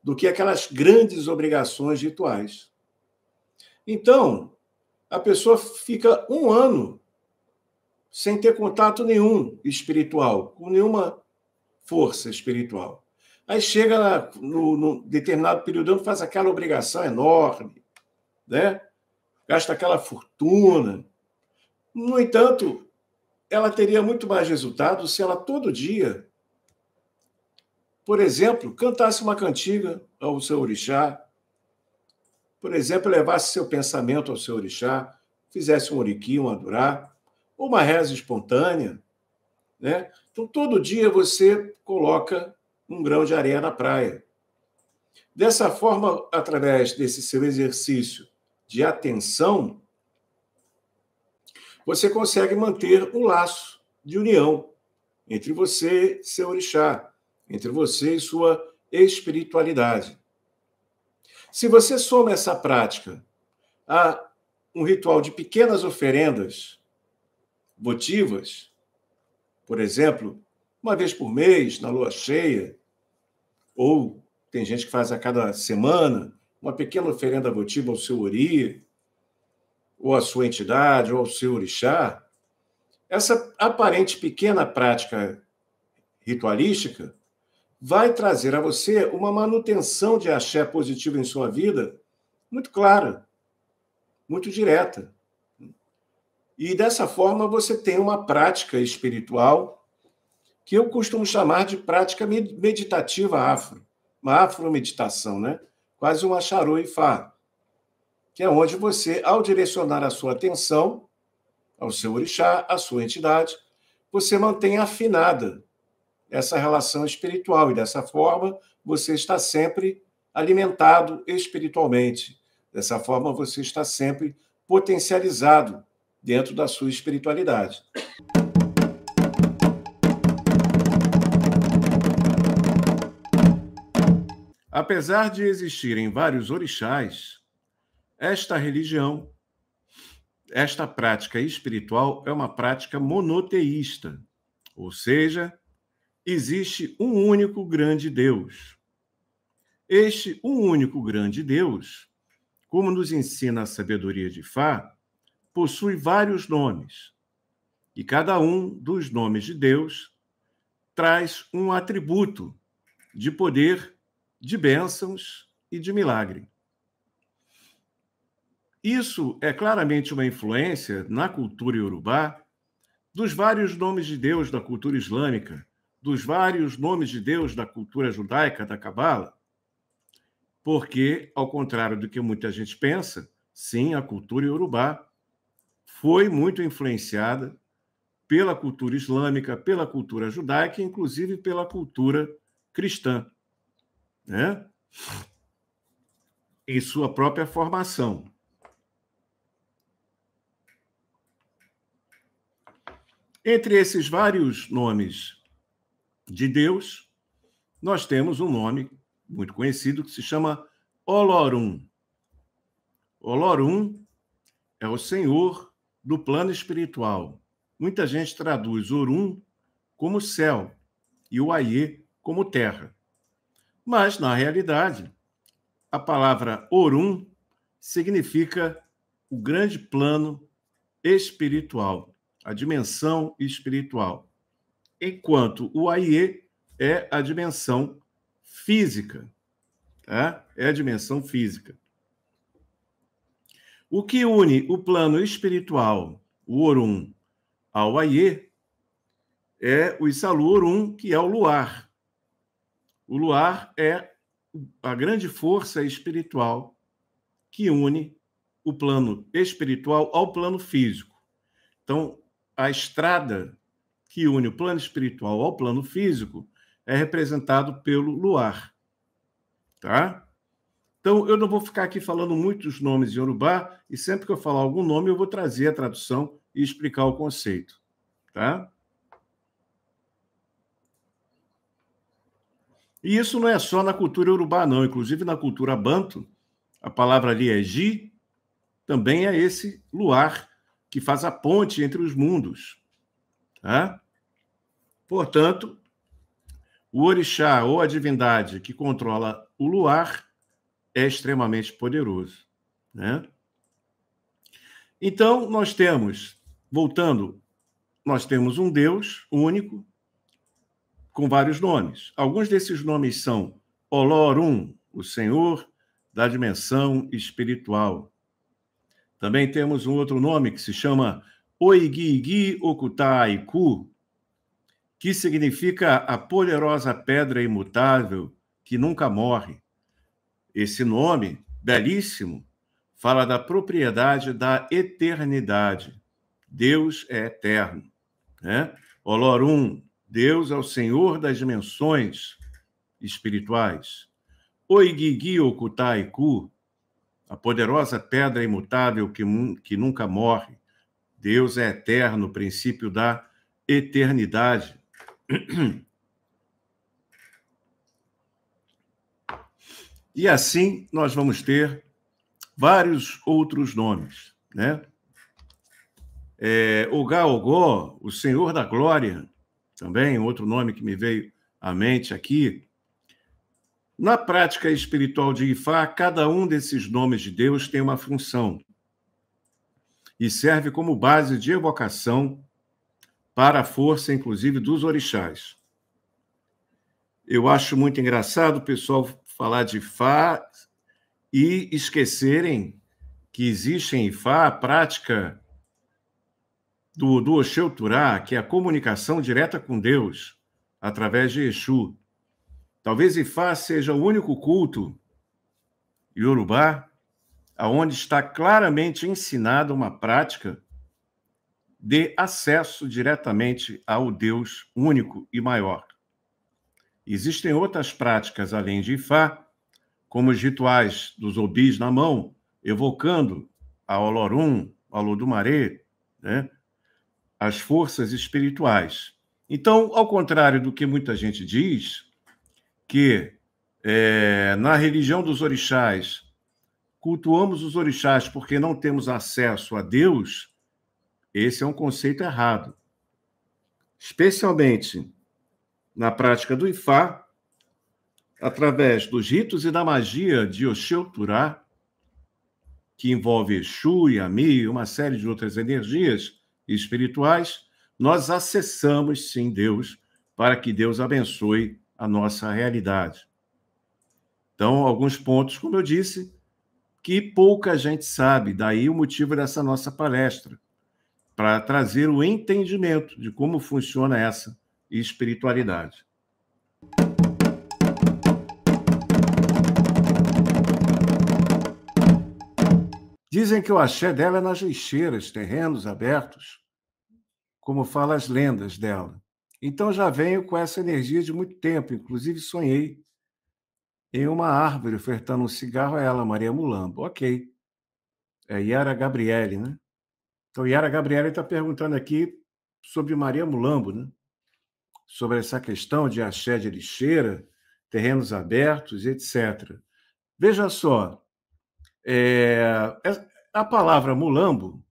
do que aquelas grandes obrigações rituais. Então, a pessoa fica um ano sem ter contato nenhum espiritual, com nenhuma força espiritual. Aí chega no determinado período, faz aquela obrigação enorme, né? Gasta aquela fortuna. No entanto, ela teria muito mais resultado se ela todo dia por exemplo, cantasse uma cantiga ao seu orixá, por exemplo, levasse seu pensamento ao seu orixá, fizesse um oriqui, um adorá, ou uma reza espontânea, né? Então, todo dia você coloca um grão de areia na praia. Dessa forma, através desse seu exercício de atenção, você consegue manter um laço de união entre você e seu orixá, entre você e sua espiritualidade. Se você soma essa prática a um ritual de pequenas oferendas votivas, por exemplo, uma vez por mês, na lua cheia, ou tem gente que faz a cada semana, uma pequena oferenda votiva ao seu ori, ou à sua entidade, ou ao seu orixá, essa aparente pequena prática ritualística vai trazer a você uma manutenção de axé positivo em sua vida muito clara, muito direta. E dessa forma você tem uma prática espiritual que eu costumo chamar de prática meditativa afro, uma afromeditação, né? Quase um acharô ifá, que é onde você, ao direcionar a sua atenção ao seu orixá, à sua entidade, você mantém afinada essa relação espiritual e dessa forma você está sempre alimentado espiritualmente. Dessa forma você está sempre potencializado dentro da sua espiritualidade. Apesar de existirem vários orixás, esta religião, esta prática espiritual é uma prática monoteísta, ou seja, existe um único grande Deus. Este um único grande Deus, como nos ensina a sabedoria de Fá, possui vários nomes, e cada um dos nomes de Deus traz um atributo de poder, de bênçãos e de milagre. Isso é claramente uma influência na cultura iorubá dos vários nomes de Deus da cultura islâmica, dos vários nomes de Deus da cultura judaica, da Cabala, porque, ao contrário do que muita gente pensa, sim, a cultura iorubá foi muito influenciada pela cultura islâmica, pela cultura judaica e, inclusive, pela cultura cristã, né? Em sua própria formação. Entre esses vários nomes de Deus, nós temos um nome muito conhecido que se chama Olorum. Olorum é o Senhor do plano espiritual. Muita gente traduz Orum como céu e o Aie como terra. Mas, na realidade, a palavra Orum significa o grande plano espiritual, a dimensão espiritual, enquanto o Aie é a dimensão física, tá? É a dimensão física. O que une o plano espiritual, o Orum, ao Aie, é o Isalu Orum, que é o luar. O luar é a grande força espiritual que une o plano espiritual ao plano físico. Então, a estrada que une o plano espiritual ao plano físico é representado pelo luar, tá? Então, eu não vou ficar aqui falando muitos nomes em Yorubá, e sempre que eu falar algum nome, eu vou trazer a tradução e explicar o conceito, tá? E isso não é só na cultura Yorubá, não. Inclusive, na cultura Banto, a palavra ali é Ji, também é esse luar que faz a ponte entre os mundos, tá? Portanto, o orixá ou a divindade que controla o luar é extremamente poderoso, né? Então, nós temos, voltando, nós temos um Deus único com vários nomes. Alguns desses nomes são Olorum, o Senhor da dimensão espiritual. Também temos um outro nome que se chama Oigi-Igi Okutaiku, que significa a poderosa pedra imutável que nunca morre. Esse nome, belíssimo, fala da propriedade da eternidade. Deus é eterno, né? Olorum, Deus é o Senhor das dimensões espirituais. Oigigi Okutaiku, a poderosa pedra imutável que nunca morre. Deus é eterno, o princípio da eternidade. E assim nós vamos ter vários outros nomes, né? Ogá-Ogó, o Senhor da Glória, também outro nome que me veio à mente aqui. Na prática espiritual de Ifá, cada um desses nomes de Deus tem uma função e serve como base de evocação para a força, inclusive, dos orixás. Eu acho muito engraçado o pessoal falar de Ifá e esquecerem que existe em Ifá a prática do Oxeuturá, que é a comunicação direta com Deus, através de Exu. Talvez Ifá seja o único culto iorubá onde está claramente ensinada uma prática de acesso diretamente ao Deus único e maior. Existem outras práticas além de Ifá, como os rituais dos obis na mão, evocando a Olorum, a Olodumare, né? As forças espirituais. Então, ao contrário do que muita gente diz, que na religião dos orixás, cultuamos os orixás porque não temos acesso a Deus, esse é um conceito errado. Especialmente na prática do Ifá, através dos ritos e da magia de Oxeuturá, que envolve Exu, Yami e uma série de outras energias espirituais, nós acessamos, sim, Deus, para que Deus abençoe a nossa realidade. Então, alguns pontos, como eu disse, que pouca gente sabe, daí o motivo dessa nossa palestra, para trazer o entendimento de como funciona essa espiritualidade. Dizem que o axé dela é nas lixeiras, terrenos abertos, como falam as lendas dela. Então já venho com essa energia de muito tempo, inclusive sonhei em uma árvore ofertando um cigarro a ela, Maria Mulambo. Ok. É Yara Gabriele, né? Então, Yara Gabriele está perguntando aqui sobre Maria Mulambo, né? Sobre essa questão de axé de lixeira, terrenos abertos, etc. Veja só, a palavra mulambo,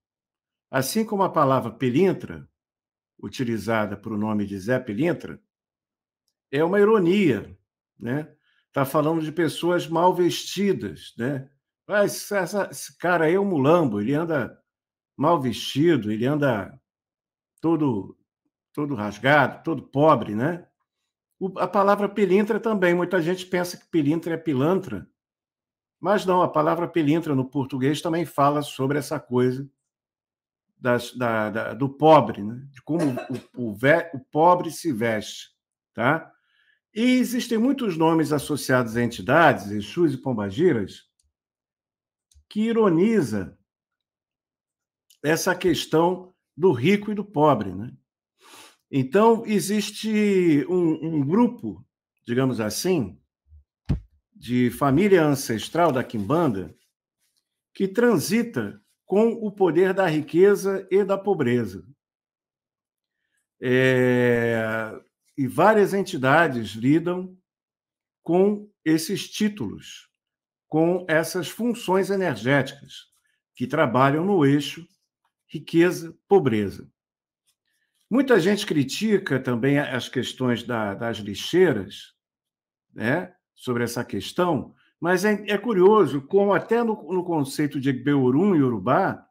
assim como a palavra pelintra, utilizada para o nome de Zé Pilintra, é uma ironia, né? Está falando de pessoas mal vestidas, né? Esse cara aí é um mulambo, ele anda mal vestido, ele anda todo rasgado, todo pobre, né? A palavra pilintra também, muita gente pensa que pilintra é pilantra, mas não, a palavra pilintra no português também fala sobre essa coisa do pobre, né? De como o pobre se veste, tá? E existem muitos nomes associados a entidades, Exus e Pombagiras, que ironiza essa questão do rico e do pobre, né? Então, existe um grupo, digamos assim, de família ancestral da Quimbanda que transita com o poder da riqueza e da pobreza. E várias entidades lidam com esses títulos, com essas funções energéticas que trabalham no eixo riqueza-pobreza. Muita gente critica também as questões das lixeiras, né, sobre essa questão, mas é curioso como até no conceito de Egbeorum e Urubá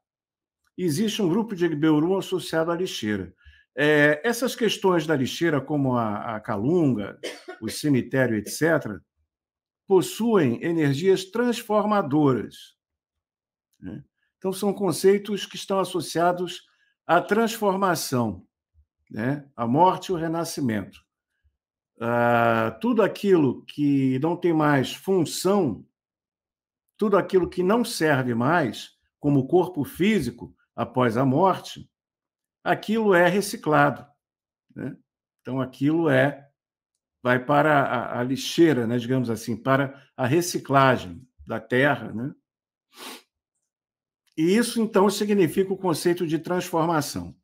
existe um grupo de Egbeorum associado à lixeira. Essas questões da lixeira, como a calunga, o cemitério, etc., possuem energias transformadoras, né? Então, são conceitos que estão associados à transformação. né? A morte e o renascimento. Tudo aquilo que não tem mais função, tudo aquilo que não serve mais, como o corpo físico após a morte, aquilo é reciclado, né? Então, aquilo vai para a lixeira, né, digamos assim, para a reciclagem da terra, né? E isso, então, significa o conceito de transformação.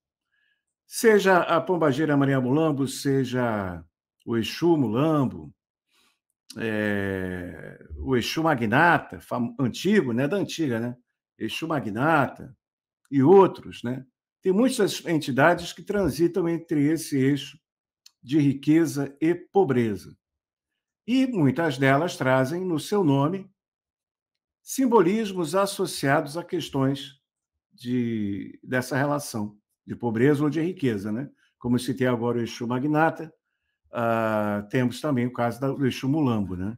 Seja a pombagira Maria Mulambo, seja o Exu Mulambo, o Exu Magnata, antigo, né, da antiga, né? Exu Magnata e outros, né? Tem muitas entidades que transitam entre esse eixo de riqueza e pobreza. E muitas delas trazem no seu nome simbolismos associados a questões dessa relação de pobreza ou de riqueza, né? Como eu citei agora o Exu Magnata, temos também o caso do Exu Mulambo, né?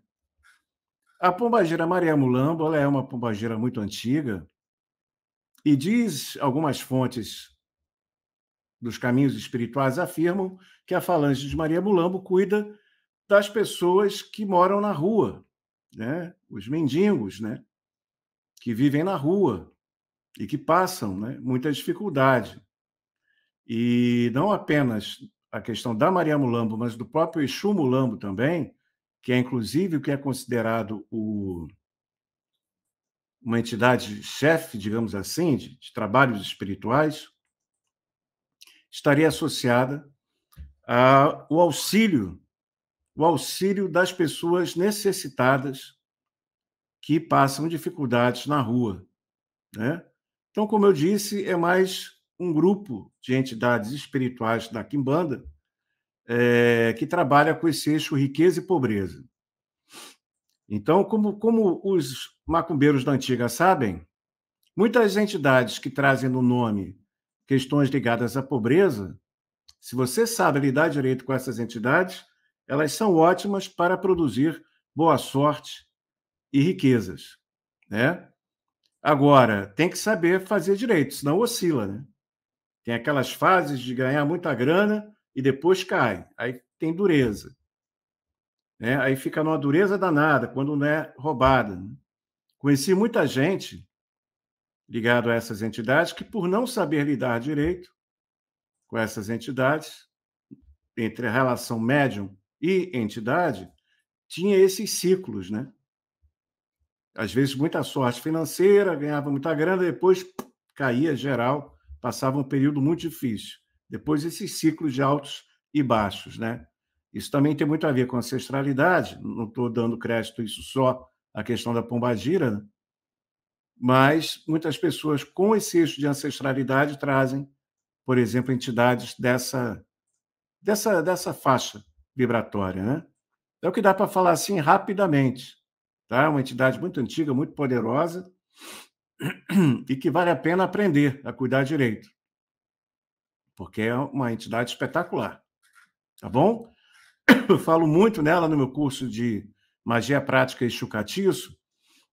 A pombagira Maria Mulambo, ela é uma pombagira muito antiga e diz algumas fontes dos caminhos espirituais afirmam que a falange de Maria Mulambo cuida das pessoas que moram na rua, né? Os mendigos, né? Que vivem na rua e que passam, né, muita dificuldade. E não apenas a questão da Maria Mulambo, mas do próprio Exu Mulambo também, que é inclusive o que é considerado uma entidade chefe, digamos assim, de trabalhos espirituais, estaria associada ao o auxílio das pessoas necessitadas que passam dificuldades na rua, né? Então, como eu disse, é mais um grupo de entidades espirituais da Quimbanda que trabalha com esse eixo riqueza e pobreza. Então, como os macumbeiros da antiga sabem, muitas entidades que trazem no nome questões ligadas à pobreza, se você sabe lidar direito com essas entidades, elas são ótimas para produzir boa sorte e riquezas, né? Agora, tem que saber fazer direito, senão oscila, né? Tem aquelas fases de ganhar muita grana e depois cai. Aí tem dureza, né? Aí fica numa dureza danada, quando não é roubada, né? Conheci muita gente ligada a essas entidades que, por não saber lidar direito com essas entidades, entre a relação médium e entidade, tinha esses ciclos, né? Às vezes, muita sorte financeira, ganhava muita grana, depois caía geral, passava um período muito difícil. Depois, esses ciclos de altos e baixos, né? Isso também tem muito a ver com ancestralidade, não estou dando crédito isso só à questão da pombagira, né? Mas muitas pessoas com esse eixo de ancestralidade trazem, por exemplo, entidades dessa faixa vibratória, né? É o que dá para falar assim rapidamente, tá? Uma entidade muito antiga, muito poderosa e que vale a pena aprender a cuidar direito, porque é uma entidade espetacular, tá bom? Eu falo muito nela no meu curso de Magia Prática e Chucatiço,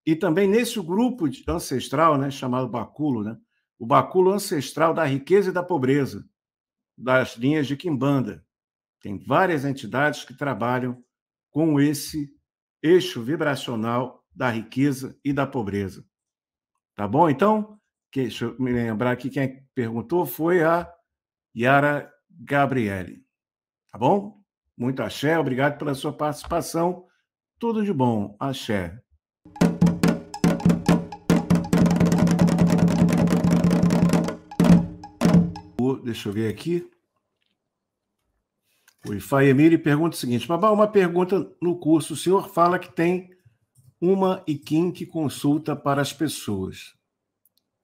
e também nesse grupo ancestral, né, chamado Báculo, né? O báculo ancestral da riqueza e da pobreza, das linhas de Quimbanda. Tem várias entidades que trabalham com esse eixo vibracional da riqueza e da pobreza. Tá bom? Então, deixa eu me lembrar aqui, quem perguntou foi a Yara Gabriele. Tá bom? Muito axé, obrigado pela sua participação. Tudo de bom, axé. Deixa eu ver aqui. O Ifaemiri pergunta o seguinte: Babá, uma pergunta no curso. O senhor fala que tem uma Iquim que consulta para as pessoas.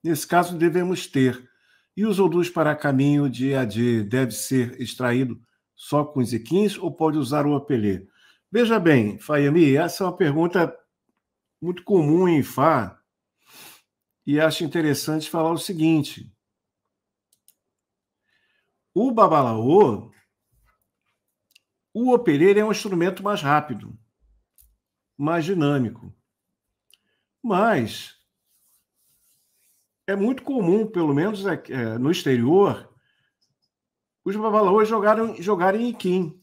Nesse caso, devemos ter. E os odus para caminho de AD deve ser extraído só com os Iquins ou pode usar o apelê? Veja bem, Faemi, essa é uma pergunta muito comum em Ifá e acho interessante falar o seguinte. O babalaô, o opelê é um instrumento mais rápido, mais dinâmico. Mas é muito comum, pelo menos no exterior, os babalaôs jogaram em Iquim.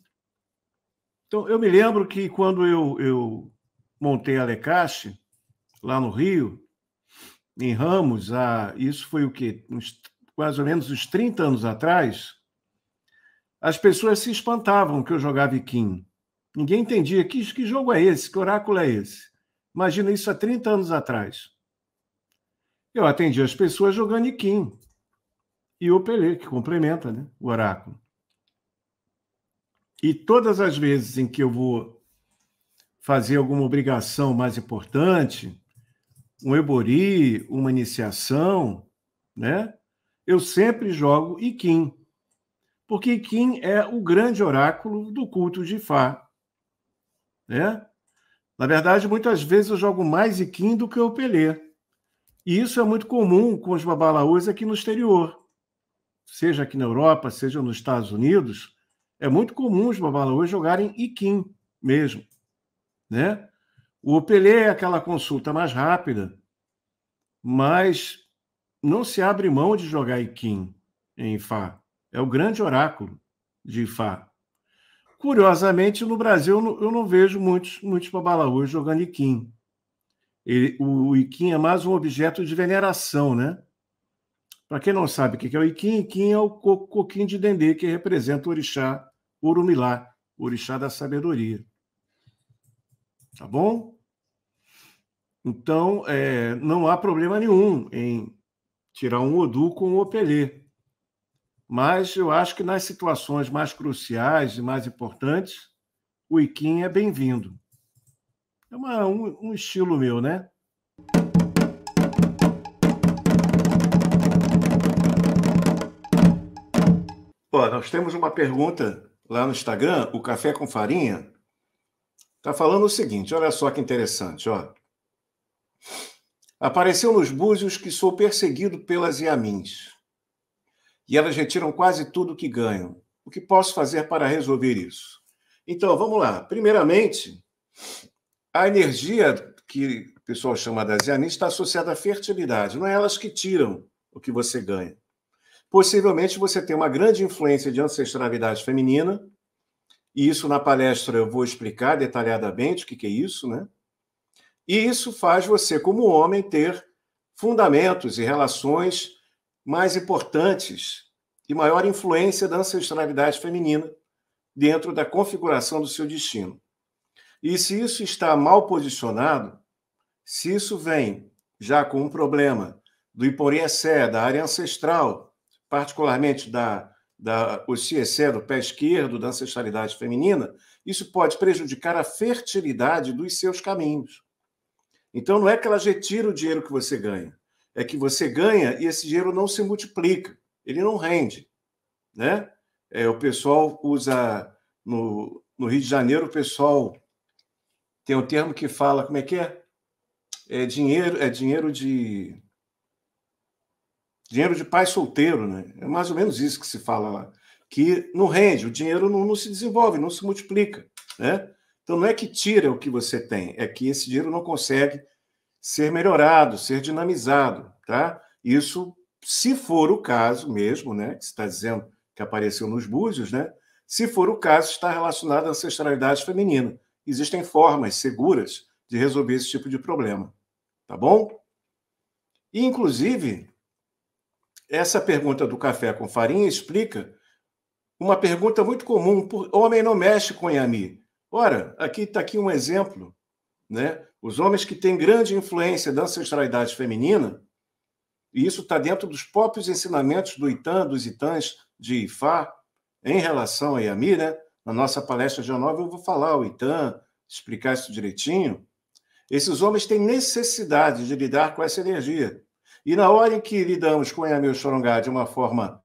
Então, eu me lembro que quando eu montei a Alecache, lá no Rio, em Ramos, isso foi o quê? Mais ou menos uns 30 anos atrás, as pessoas se espantavam que eu jogava Iquim. Ninguém entendia que jogo é esse, que oráculo é esse. Imagina isso há 30 anos atrás. Eu atendia as pessoas jogando Iquim. E o Pelé, que complementa, né, o oráculo. E todas as vezes em que eu vou fazer alguma obrigação mais importante, um ebori, uma iniciação, né, eu sempre jogo Iquim. Porque Iquim é o grande oráculo do culto de Ifá. Né? Na verdade, muitas vezes eu jogo mais Iquim do que o Pelé. E isso é muito comum com os babalaôs aqui no exterior. Seja aqui na Europa, seja nos Estados Unidos, é muito comum os babalaôs jogarem Iquim mesmo. Né? O Pelé é aquela consulta mais rápida, mas não se abre mão de jogar Iquim em Ifá. É o grande oráculo de Ifá. Curiosamente, no Brasil, eu não vejo muitos babalaôs jogando Iquim. O Iquim é mais um objeto de veneração, né? Para quem não sabe o que é o Iquim, Iquim é o coquinho de Dendê, que representa o orixá Orumilá, o orixá da sabedoria. Tá bom? Então, não há problema nenhum em tirar um Odu com o Opelê. Mas eu acho que nas situações mais cruciais e mais importantes, o Iquim é bem-vindo. É um estilo meu, né? Ó, nós temos uma pergunta lá no Instagram, o Café com Farinha está falando o seguinte, olha só que interessante, ó. Apareceu nos búzios que sou perseguido pelas Iamins. E elas retiram quase tudo que ganham. O que posso fazer para resolver isso? Então, vamos lá. Primeiramente, a energia que o pessoal chama das Iamins está associada à fertilidade. Não é elas que tiram o que você ganha. Possivelmente você tem uma grande influência de ancestralidade feminina, e isso na palestra eu vou explicar detalhadamente o que é isso, né? E isso faz você, como homem, ter fundamentos e relações mais importantes e maior influência da ancestralidade feminina dentro da configuração do seu destino. E se isso está mal posicionado, se isso vem já com um problema do Iporiessé, da área ancestral, particularmente o Ciessé, do pé esquerdo, da ancestralidade feminina, isso pode prejudicar a fertilidade dos seus caminhos. Então, não é que ela retira o dinheiro que você ganha, é que você ganha e esse dinheiro não se multiplica, ele não rende. Né? O pessoal usa, no Rio de Janeiro, o pessoal tem um termo que fala, como é que é? É dinheiro de pai solteiro, né? É mais ou menos isso que se fala lá, que não rende, o dinheiro não se desenvolve, não se multiplica, né? Então não é que tira o que você tem, é que esse dinheiro não consegue ser melhorado, ser dinamizado, tá? Isso, se for o caso mesmo, né? Que você está dizendo que apareceu nos búzios, né? Se for o caso, está relacionado à ancestralidade feminina. Existem formas seguras de resolver esse tipo de problema, tá bom? E, inclusive, essa pergunta do café com farinha explica uma pergunta muito comum: homem não mexe com Yami. Ora, aqui está aqui um exemplo, né? Os homens que têm grande influência da ancestralidade feminina, e isso está dentro dos próprios ensinamentos do Itã, dos Itãs de Ifá, em relação a Yami, né? Na nossa palestra dia 9 eu vou falar o Itã, explicar isso direitinho. Esses homens têm necessidade de lidar com essa energia. E na hora em que lidamos com Yami ou Xorongá de uma forma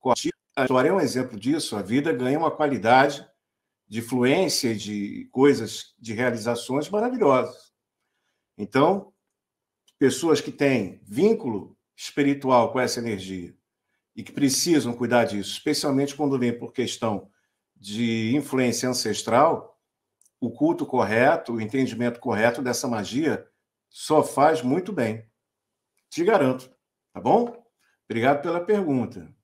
coativa, a história é um exemplo disso, a vida ganha uma qualidade de fluência, de coisas, de realizações maravilhosas. Então, pessoas que têm vínculo espiritual com essa energia e que precisam cuidar disso, especialmente quando vem por questão de influência ancestral, o culto correto, o entendimento correto dessa magia só faz muito bem. Te garanto, tá bom? Obrigado pela pergunta.